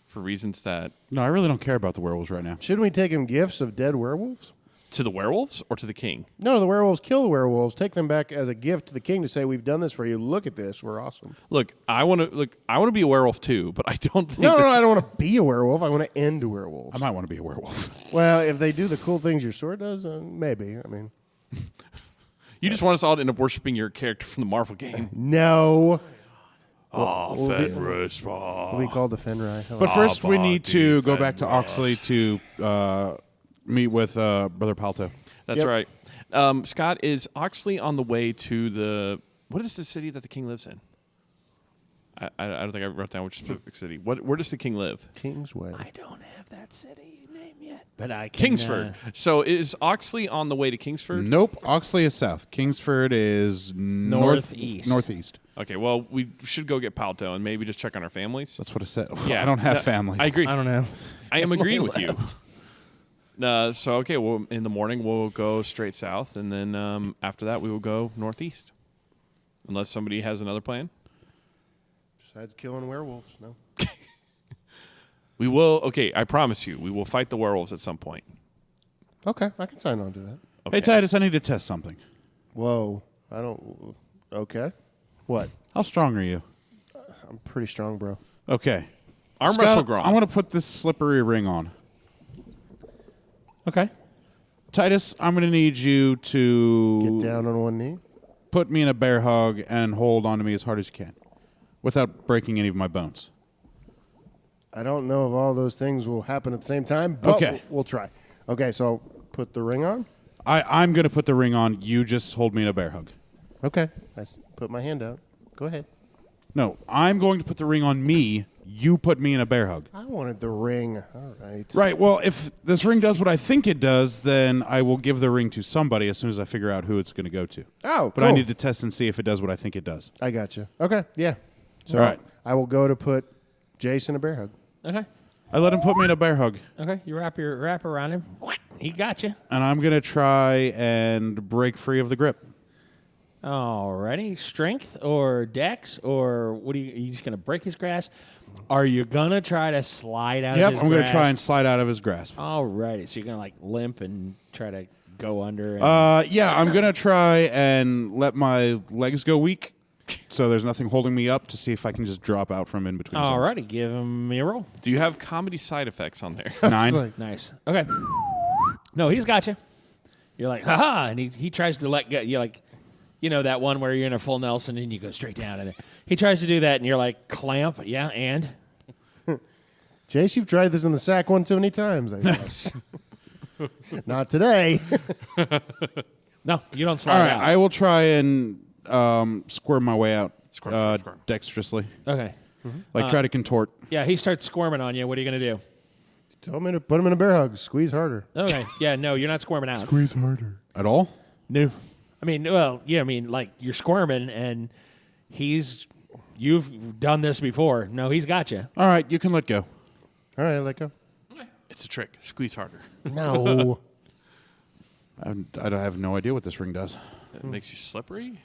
for reasons that No, I really don't care about the werewolves right now. Shouldn't we take him gifts of dead werewolves? to the werewolves or to the king. No, the werewolves kill the werewolves. Take them back as a gift to the king to say, "We've done this for you. Look at this. We're awesome." Look, I want to be a werewolf too, but I don't think. No, I don't want to be a werewolf. I want to end werewolves. I might want to be a werewolf. Well, if they do the cool things your sword does, maybe. I mean, You just want us all to end up worshiping your character from the Marvel game. no. Oh, Fenris. We'll be called the Fenrir. But first, we Abba need to go back to defend Oxley to meet with Brother Palto. That's Yep. right. Scott, is Oxley on the way to the? What is the city that the king lives in? I don't think I wrote down which specific city. Where does the king live? Kingsway. I don't have that city name yet, but I can. Kingsford. So is Oxley on the way to Kingsford? Nope. Oxley is south. Kingsford is Northeast. Northeast. Okay, well, we should go get Palto and maybe just check on our families. That's what I said. Yeah, I don't have that- families. I agree. I don't know. I am agreeing with you. So, okay, well, in the morning, we'll go straight south, and then after that, we will go northeast. Unless somebody has another plan. Besides killing werewolves, no. We will, okay, I promise you, we will fight the werewolves at some point. Okay, I can sign on to that. Okay. Hey, Titus, I need to test something. Whoa, I don't. Okay. What? How strong are you? I'm pretty strong, bro. Okay. Arm Scott, wrestle Grom. I'm going to put this slippery ring on. Okay. Titus, I'm going to need you to Get down on one knee. put me in a bear hug and hold on to me as hard as you can without breaking any of my bones. I don't know if all those things will happen at the same time, but Okay. we'll try. Okay, so put the ring on. I'm going to put the ring on. You just hold me in a bear hug. Okay. Put my hand out. Go ahead. No, I'm going to put the ring on me. You put me in a bear hug. I wanted the ring. All right. Right. Well, if this ring does what I think it does, then I will give the ring to somebody as soon as I figure out who it's going to go to. Oh, But I need to test and see if it does what I think it does. I got you. Okay. Yeah. So All right. I will go to put Jason a bear hug. Okay. I let him put me in a bear hug, Okay. You wrap around him. He got you. and I'm going to try and break free of the grip. Alrighty, strength or dex or what are you just gonna break his grasp? Are you gonna try to slide out Yep, of his I'm going to grasp? try and slide out of his grasp. Alrighty, so you're gonna like limp and try to go under and Yeah, I'm going to try and let my legs go weak so there's nothing holding me up to see if I can just drop out from in between. his arms. alrighty, give him a roll. Do you have comedy side effects on there? 9. It's like, Nice. Okay. No, he's got you. You're like, haha, and he tries to let go. You're like, you know that one where you're in a full Nelson and you go straight down, and he tries to do that, and you're like, clamp, yeah, and Jace, you've tried this in the sack one too many times, I guess. Not today. no, you don't All slide right, out. I will try and squirm my way out Squirm. dexterously. Okay. Like try to contort. Yeah, he starts squirming on you. What are you gonna do? Told me to put him in a bear hug. Squeeze harder. Okay. Yeah, no, you're not squirming out. Squeeze harder. At all? No. I mean, well, yeah, I mean, like you're squirming, and you've done this before. No, he's got you. All right, you can let go. All right, let go. It's a trick. Squeeze harder. No. I have no idea what this ring does. It makes you slippery.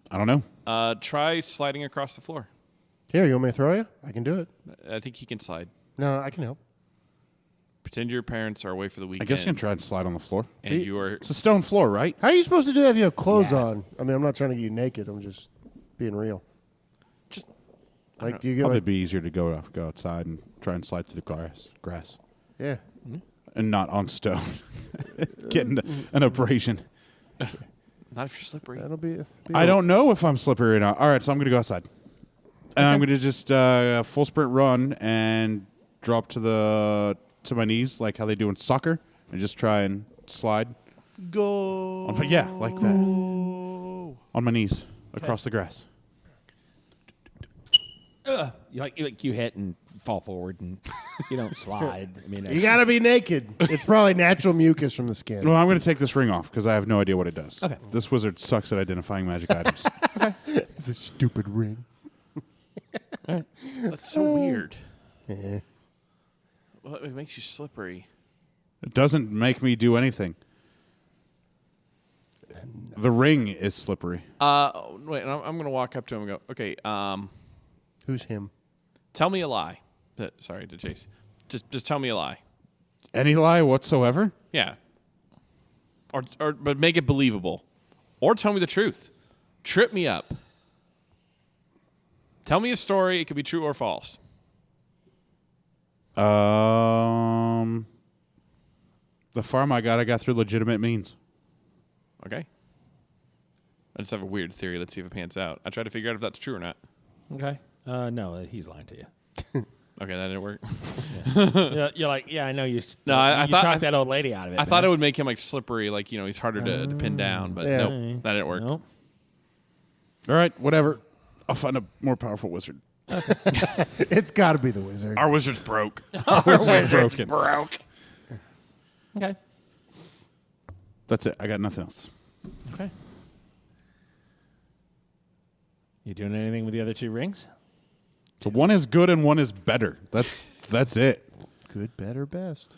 I don't know. Try sliding across the floor. Here, you want me to throw you? I can do it. I think he can slide. No, I can help. Pretend your parents are away for the I weekend. guess you can try and slide on the floor. And you are. It's a stone floor, right? How are you supposed to do that if you have clothes on? I mean, I'm not trying to get you naked. I'm just being real. Just Like, do you get Probably like, be easier to go outside and try and slide through the grass, yeah. and not on stone. Getting an abrasion. Not if you're slippery. That'll be. I don't know if I'm slippery or not. All right, so I'm going to go outside. And I'm going to just full sprint run and drop to my knees like how they do in soccer and just try and slide. Go. Yeah, like that. On my knees across the grass. You hit and fall forward, and you don't slide. I mean, You got to be naked. It's probably natural mucus from the skin. Well, I'm going to take this ring off because I have no idea what it does. Okay. This wizard sucks at identifying magic items. It's a stupid ring. That's so weird. Yeah. Well, it makes you slippery. It doesn't make me do anything. The ring is slippery. Wait, I'm going to walk up to him and go, okay, Who's him? tell me a lie. Sorry to Chase. Just tell me a lie. Any lie whatsoever? Yeah. But make it believable. Or tell me the truth. Trip me up. Tell me a story. It could be true or false. The farm I got through legitimate means. Okay. I just have a weird theory. Let's see if it pans out. I try to figure out if that's true or not. okay. No, he's lying to you. Okay, that didn't work. You're like, yeah, I know you. No, I you thought- talked that old lady out of it. I thought it would make him like slippery, like, he's harder to pin down, but Yeah. nope, that didn't work. No. All right, whatever. I'll find a more powerful wizard. It's got to be the wizard. Our wizard's broke. Broken. broke. Okay. That's it. I got nothing else. Okay. You doing anything with the other two rings? So one is good and one is better. That's it. Good, better, best.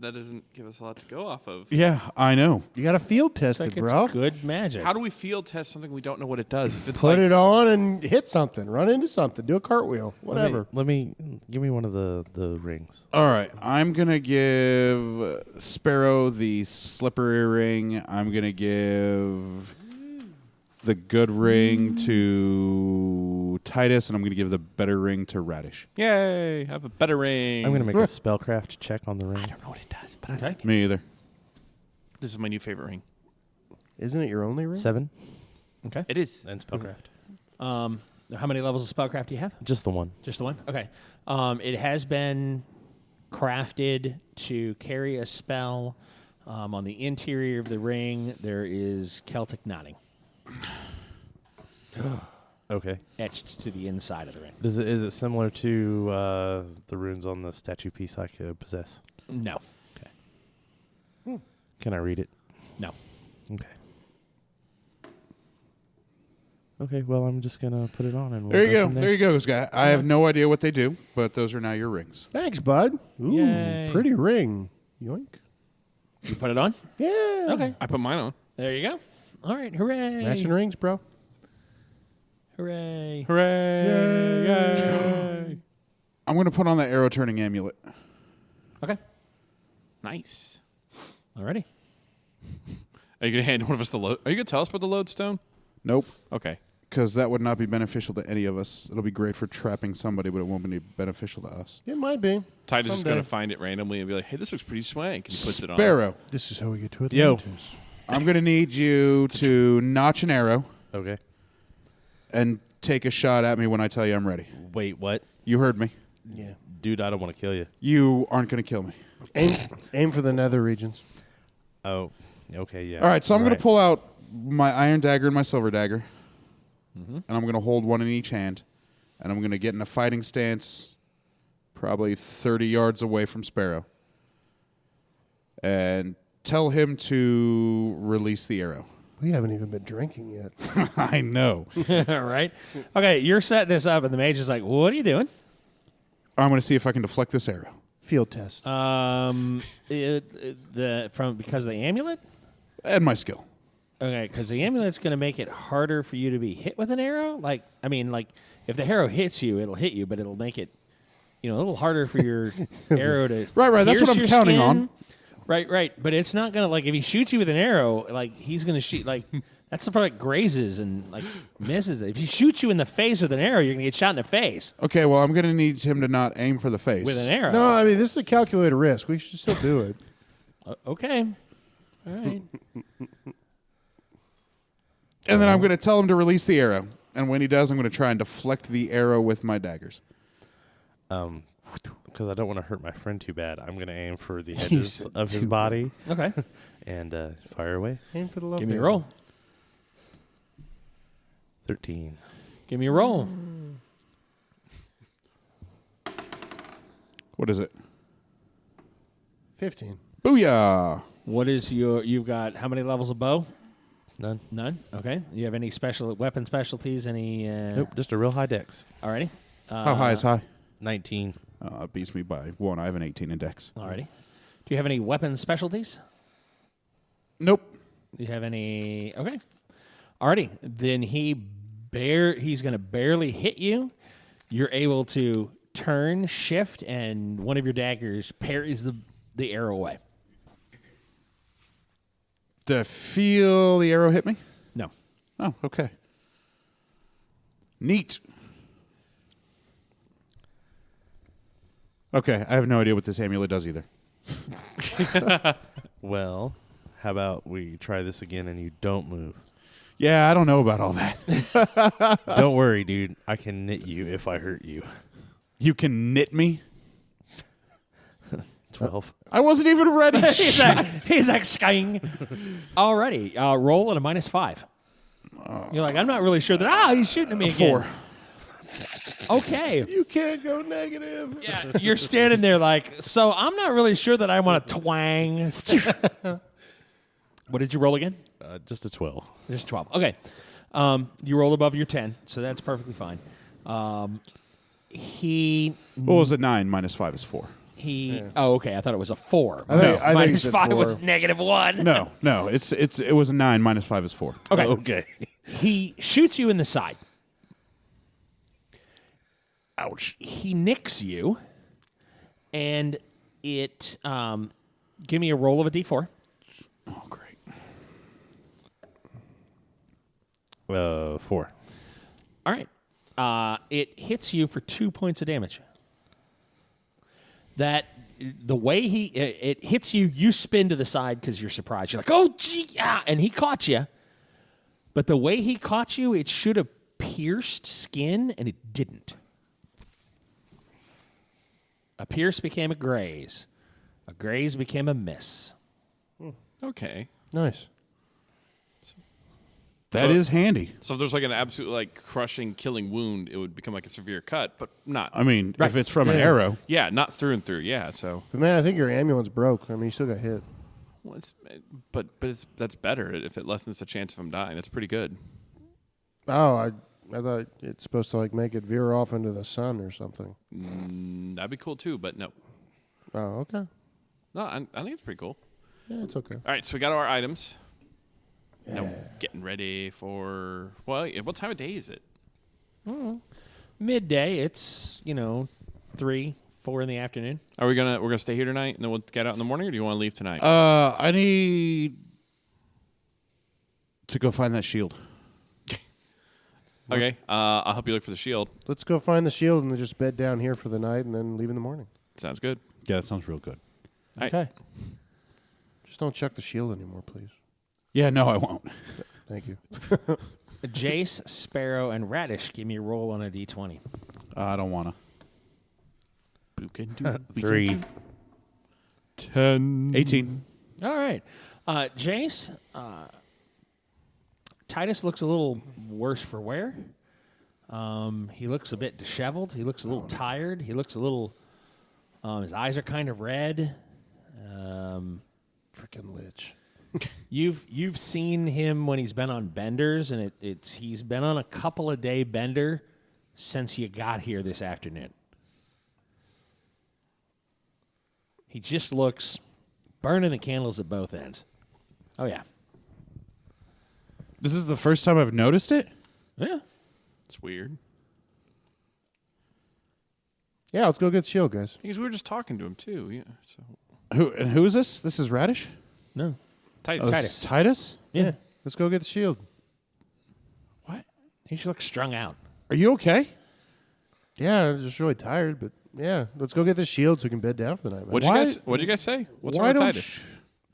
That doesn't give us a lot to go off of. Yeah, I know. You got to field test It's like it, bro. it's good magic. How do we field test something we don't know what it does? If it's Put like it on and hit something. Run into something. Do a cartwheel. Whatever. Let me give me one of the rings. All right, I'm going to give Sparrow the slippery ring. I'm going to give the good ring to Titus, and I'm going to give the better ring to Radish. Yay! Have a better ring. I'm going to make a spellcraft check on the ring. I don't know what it does, but okay. Me either. This is my new favorite ring. Isn't it your only ring? 7 Okay. It is. and spellcraft. How many levels of spellcraft do you have? Just the one. Just the one? Okay. It has been crafted to carry a spell. On the interior of the ring, there is Celtic knotting Okay. etched to the inside of the ring. Is it similar to the runes on the statue piece I could possess? No. Can I read it? No. Okay. Okay, well, I'm just going to put it on. And we'll There you go. from There you go, guy. I have no idea what they do, but those are now your rings. Thanks, bud. Ooh, Yay. pretty ring. Yoink. You put it on? Yeah. Okay. I put mine on. There you go. All right. Hooray. Matching rings, bro. Hooray. Hooray! Yay! I'm going to put on the arrow turning amulet. Okay. Nice. Alrighty. Are you gonna hand one of us the load? Are you gonna tell us about the lodestone? Nope, Okay. because that would not be beneficial to any of us. It'll be great for trapping somebody, but it won't be beneficial to us. It might be. Titus is Someday. gonna find it randomly and be like, "Hey, this looks pretty swank," and he puts it on. Sparrow, This is how we get to Yo. Atlantis. I'm going to need you to notch an arrow Okay. and take a shot at me when I tell you I'm ready. Wait, what? You heard me. Yeah. Dude, I don't want to kill you. You aren't going to kill me. Aim for the nether regions. Oh, okay, yeah. All right, so I'm going Right. to pull out my iron dagger and my silver dagger, and I'm going to hold one in each hand, and I'm going to get in a fighting stance probably 30 yards away from Sparrow and tell him to release the arrow. We haven't even been drinking yet. I know. All right. Okay, you're setting this up, and the mage is like, what are you doing? I'm going to see if I can deflect this arrow. Field test. Because of the amulet? And my skill. Okay, because the amulet's going to make it harder for you to be hit with an arrow. Like if the arrow hits you, it'll hit you, but it'll make it, a little harder for your arrow to. Right. That's pierce what I'm your counting skin. on. Right. But it's not gonna if he shoots you with an arrow, he's gonna shoot that's the part that grazes and misses it. If he shoots you in the face with an arrow, you're gonna get shot in the face Okay, well, I'm going to need him to not aim for the face. with an arrow. No, I mean, this is a calculated risk. We should still do it. Okay. All right. And then I'm going to tell him to release the arrow. And when he does, I'm going to try and deflect the arrow with my daggers. Because I don't want to hurt my friend too bad, I'm going to aim for the edges said of his too body Okay. and fire away. Aim for the love. Give me a roll. 13. Give me a roll. What is it? 15. Booyah! What is you've got how many levels of bow? None. None. Okay. You have any special weapon specialties? Any? Nope, just a real high dex. Alrighty. How high is high? 19. It beats me by 1. I have an 18 in dex. Alrighty. Do you have any weapon specialties? Nope. Do you have any? Okay. Alrighty. Then he's going to barely hit you. You're able to turn, shift, and one of your daggers parries the arrow away. Did I feel the arrow hit me? No. Oh, okay. Neat. Okay, I have no idea what this amulet does either. Well, how about we try this again and you don't move? Yeah, I don't know about all that. Don't worry, dude. I can knit you if I hurt you. You can knit me? 12. I wasn't even ready. he's like skying. Alrighty. Roll at a -5. You're like, I'm not really sure that. He's shooting at me again. 4. Okay. You can't go negative. Yeah, you're standing there so I'm not really sure that I want to twang. What did you roll again? Just a 12. Just 12. Okay. You rolled above your 10, so that's perfectly fine. What was it? 9 minus 5 is 4. Oh, okay. I thought it was a 4. I think minus he said 5 4. was -1. No, it was a 9 minus 5 is 4. Okay. Okay. He shoots you in the side. Ouch. He nicks you, and it. Give me a roll of a d4. Oh, great. 4. All right. It hits you for 2 points of damage. The way it hits you, you spin to the side because you're surprised. You're like, oh, gee, ah, and he caught you. But the way he caught you, it should have pierced skin, and it didn't. A pierce became a graze. A graze became a miss. Okay. Nice. That is handy. So if there's like an absolute like crushing, killing wound, it would become like a severe cut, but not. I mean, if it's from an arrow. Yeah, not through and through. Yeah, so. But man, I think your ambulance broke. I mean, you still got hit. Well, that's better if it lessens the chance of him dying. That's pretty good. Oh, I thought it's supposed to like make it veer off into the sun or something. That'd be cool too, but no. Oh, okay. No, I think it's pretty cool. Yeah, it's okay. All right, so we got our items. Now getting ready for what time of day is it? Midday. It's 3, 4 in the afternoon. Are we're gonna stay here tonight and then we'll get out in the morning, or do you want to leave tonight? I need to go find that shield. Okay, I'll help you look for the shield. Let's go find the shield and then just bed down here for the night and then leave in the morning. Sounds good. Yeah, that sounds real good. All right. Okay. Just don't check the shield anymore, please. Yeah, no, I won't. Thank you. Jace, Sparrow, and Radish, give me a roll on a d20. I don't want to. 3. 10. 18. All right. Jace, Titus looks a little worse for wear. He looks a bit disheveled. He looks a little tired. He looks a little... his eyes are kind of red. Freaking lich. You've seen him when he's been on benders, and he's been on a couple of day bender since you got here this afternoon. He just looks burning the candles at both ends. Oh yeah, This is the first time I've noticed it? yeah. It's weird. Yeah, let's go get the shield, guys. Because we were just talking to him too. Yeah. So Who is this? This is Radish? No, Titus. This is Titus? yeah. Let's go get the shield. What? He just looks strung out. Are you okay? Yeah, I'm just really tired, but yeah, let's go get the shield so we can bed down for the night. Man. What'd you guys say? What's wrong with Titus?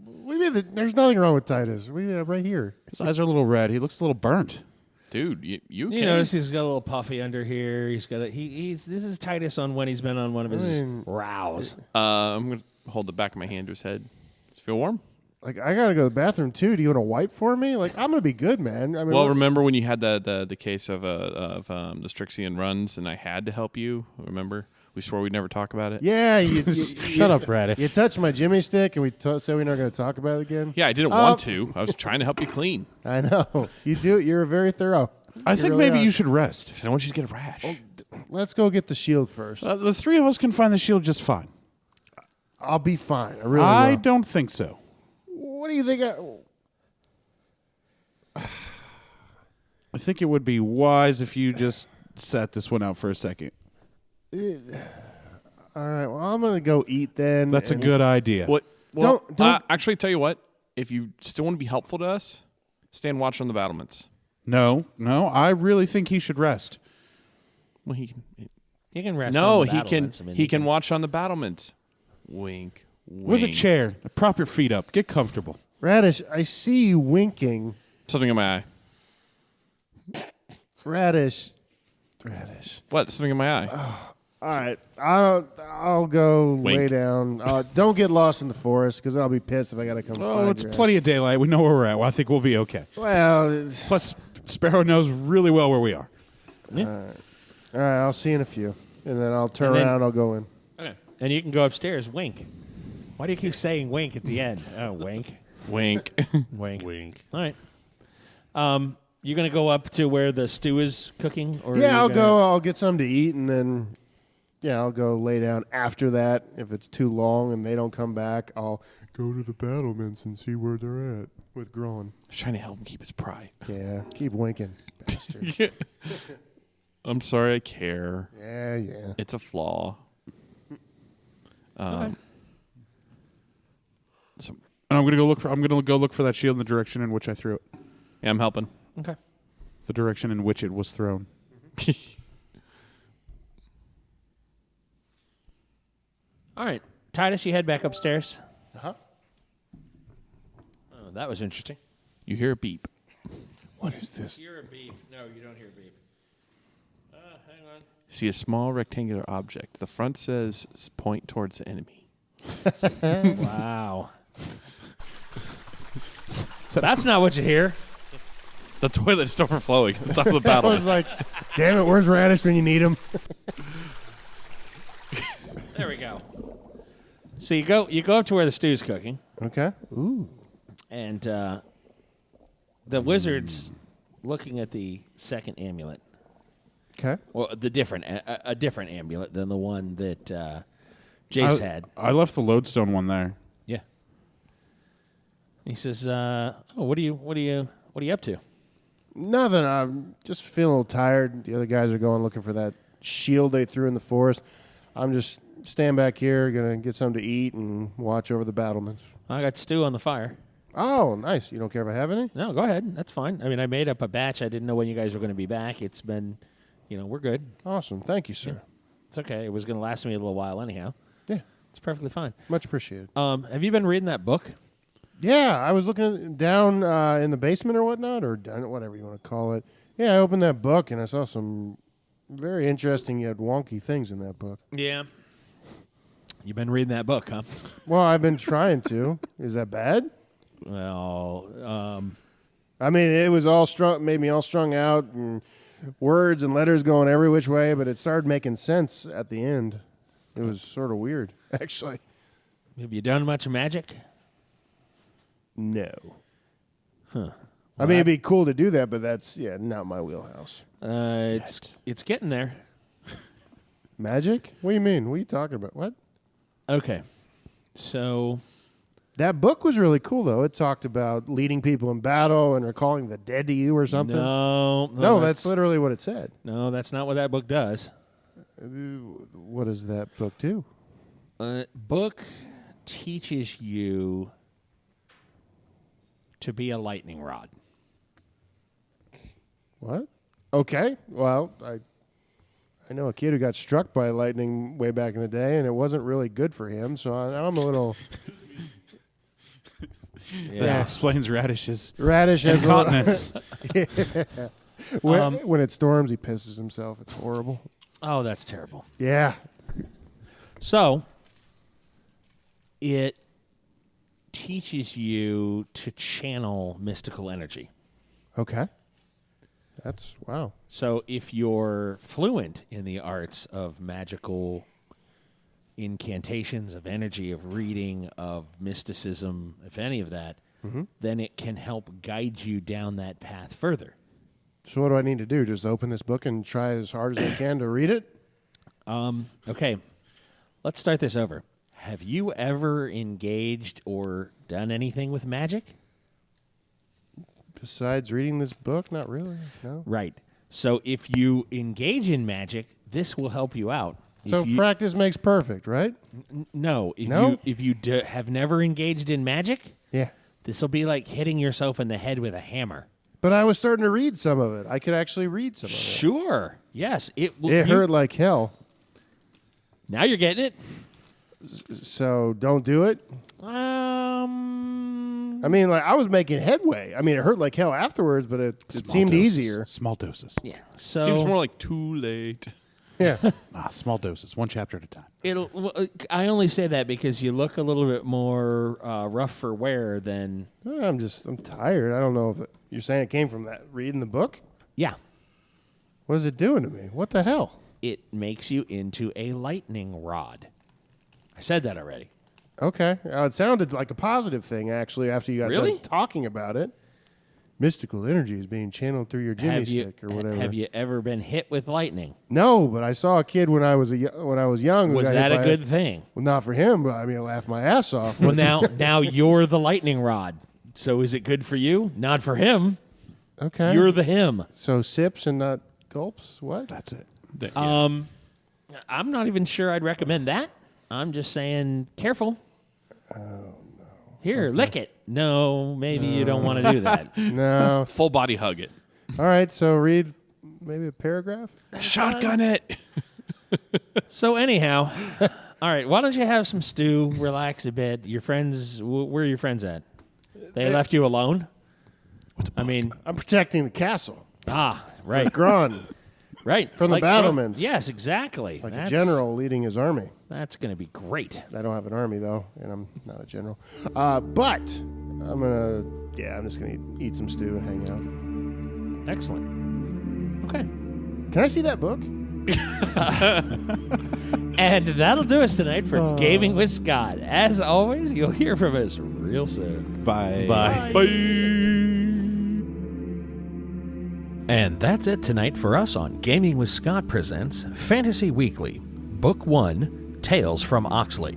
What do you mean? There's nothing wrong with Titus. We right here. His eyes are a little red. He looks a little burnt. Dude, you okay? You notice he's got a little puffy under here. He's got this is Titus on when he's been on one of his rows. I'm going to hold the back of my hand to his head. Does it feel warm? Like, I gotta go to the bathroom too. Do you want to wipe for me? Like, I'm gonna be good, man. I mean, Well, remember when you had the case of the Strixie runs, and I had to help you? Remember? We swore we'd never talk about it. yeah, Shut up, Radish. You touched my Jimmy stick, and we said we're not going to talk about it again. Yeah, I didn't want to. I was trying to help you clean. I know you do. You're very thorough. I think really maybe are. you should rest. I said, I want you to get a rash. Let's go get the shield first. The three of us can find the shield just fine. I'll be fine. I really I will. don't think so. What do you think? I think it would be wise if you just sat this one out for a second. All right. Well, I'm gonna go eat then. That's a good idea. What? Well, Don't- actually, tell you what. If you still want to be helpful to us, stand watch on the battlements. No, I really think he should rest. Well, he can. He can rest. No, on the he can. battlements. I mean, He can watch on the battlements. Wink. With a wink. chair. Prop your feet up. Get comfortable. Radish, I see you winking. Something in my eye. Radish. What? Something in my eye. All right. I'll go Wink. lay down. Don't get lost in the forest because I'll be pissed if I got to come. Oh, find it's your plenty of daylight. We know where we're at. Well, I think we'll be okay. ass. Well, it's, Plus, Sparrow knows really well where we are. all right. I'll see you in a few, and then I'll turn And then- around and I'll go in. Okay. And you can go upstairs. Wink. Why do you keep saying wink at the end? Oh, wink. Wink. Wink. Wink. All right. You're gonna go up to where the stew is cooking, or Yeah, you're I'll gonna- go. I'll get something to eat, and then I'll go lay down after that. If it's too long and they don't come back, I'll go to the battlements and see where they're at with Groen. I was trying to help him keep his pride. Yeah, keep winking, bastard. I'm sorry, I care. Yeah. It's a flaw. So And I'm gonna go look for that shield in the direction in which I threw it. yeah, I'm helping. Okay. The direction in which it was thrown. All right, Titus, you head back upstairs. Uh-huh. Oh, that was interesting. You hear a beep. What is this? Hear a beep. No, you don't hear a beep. Hang on. See a small rectangular object. The front says point towards the enemy. Wow. So that's not what you hear. The toilet is overflowing. It's off the I battle. was like, damn it, where's Radish when you need him? There we go. So you go up to where the stew's cooking, Okay. Ooh. and the wizard's looking at the second amulet. Okay. Well, the different a different amulet than the one that Jace had. I left the lodestone one there. Yeah. He says, "Oh, what are you up to?" Nothing. I'm just feeling a little tired. The other guys are going looking for that shield they threw in the forest. I'm just staying back here, gonna get something to eat and watch over the battlements. I got stew on the fire. Oh, nice. You don't care if I have any? No, go ahead. That's fine. I mean, I made up a batch. I didn't know when you guys were going to be back. It's been, we're good. Awesome. Thank you, sir. It's okay. It was going to last me a little while anyhow. Yeah. It's perfectly fine. Much appreciated. Have you been reading that book? Yeah, I was looking down in the basement or whatnot, or down, whatever you want to call it. Yeah, I opened that book and I saw some very interesting yet wonky things in that book. Yeah. You've been reading that book, huh? Well, I've been trying to. Is that bad? Well, I mean, it was all strung, made me all strung out, and words and letters going every which way, but it started making sense at the end. It was sort of weird, actually. have you done much magic? No. Huh. I mean, it'd be cool to do that, but that's, not my wheelhouse. It's getting there. Magic? What do you mean? What are you talking about? What? Okay. So, That book was really cool, though. It talked about leading people in battle and recalling the dead to you or something. no, That's literally what it said. No, that's not what that book does. What does that book do? Book teaches you to be a lightning rod. What? Okay. Well, I know a kid who got struck by lightning way back in the day, and it wasn't really good for him, so I'm a little... That explains Radish's Radish has incontinence. when it storms, he pisses himself. It's horrible. Oh, that's terrible. Yeah. So, it teaches you to channel mystical energy. Okay. That's, wow. So, if you're fluent in the arts of magical incantations, of energy, of reading, of mysticism, if any of that, then it can help guide you down that path further. So what do I need to do? Just open this book and try as hard as I can to read it? Okay, let's start this over. Have you ever engaged or done anything with magic? Besides reading this book? Not really, no. Right. So if you engage in magic, this will help you out. So practice makes perfect, right? No. No? If you have never engaged in magic, Yeah. this will be like hitting yourself in the head with a hammer. But I was starting to read some of it. I could actually read some of it. Sure. Yes. It Hurt like hell. Now you're getting it. So don't do it? I mean, like I was making headway. I mean, it hurt like hell afterwards, but it seemed easier. Small doses. Yeah. So Seems more like too late. Yeah. Small doses. One chapter at a time. I only say that because you look a little bit more rough for wear than. I'm tired. I don't know if you're saying it came from that reading the book. Yeah. What is it doing to me? What the hell? It makes you into a lightning rod. I said that already. Okay. It sounded like a positive thing, actually, after you got Really? done talking about it. Mystical energy is being channeled through your jimmy stick or whatever. Have you ever been hit with lightning? No, but I saw a kid when I was young. who Was got that hit a by good thing? Well, not for him, but I mean, I laughed my ass off. Well, now you're the lightning rod. So is it good for you? Not for him. Okay. You're the him. So sips and not gulps? What? That's it. I'm not even sure I'd recommend that. I'm just saying, careful. Oh, no. Here, lick it. No, maybe you don't want to do that. No. Full body hug it. All right, so read maybe a paragraph. Shotgun it. So anyhow, all right, why don't you have some stew, relax a bit. Your friends, where are your friends at? They left you alone? I mean, I'm protecting the castle. Right. Gron, Right. from the battlements. Yes, exactly. Like a general leading his army. That's going to be great. I don't have an army, though, and I'm not a general. But I'm just going to eat some stew and hang Excellent. Okay. out. Can I see that book? And that'll do us tonight for Gaming with Scott. As always, you'll hear from us real soon. Bye. And that's it tonight for us on Gaming with Scott Presents Fantasy Weekly, Book 1, Tales from Oxley.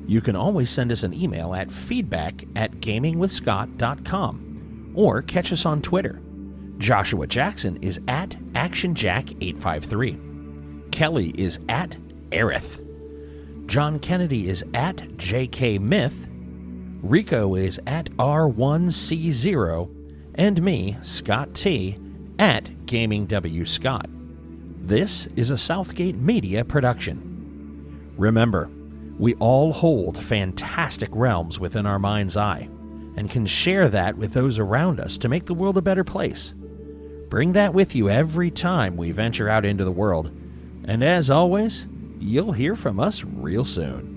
You can always send us an email at feedback@gamingwithscott.com or catch us on Twitter. Joshua Jackson is at ActionJack853. Kelly is at Aerith. John Kennedy is at JKMyth. Rico is at R1C0. And me, Scott T., at GamingWScott. This is a Southgate Media production. Remember, we all hold fantastic realms within our mind's eye and can share that with those around us to make the world a better place. Bring that with you every time we venture out into the world. And as always, you'll hear from us real soon.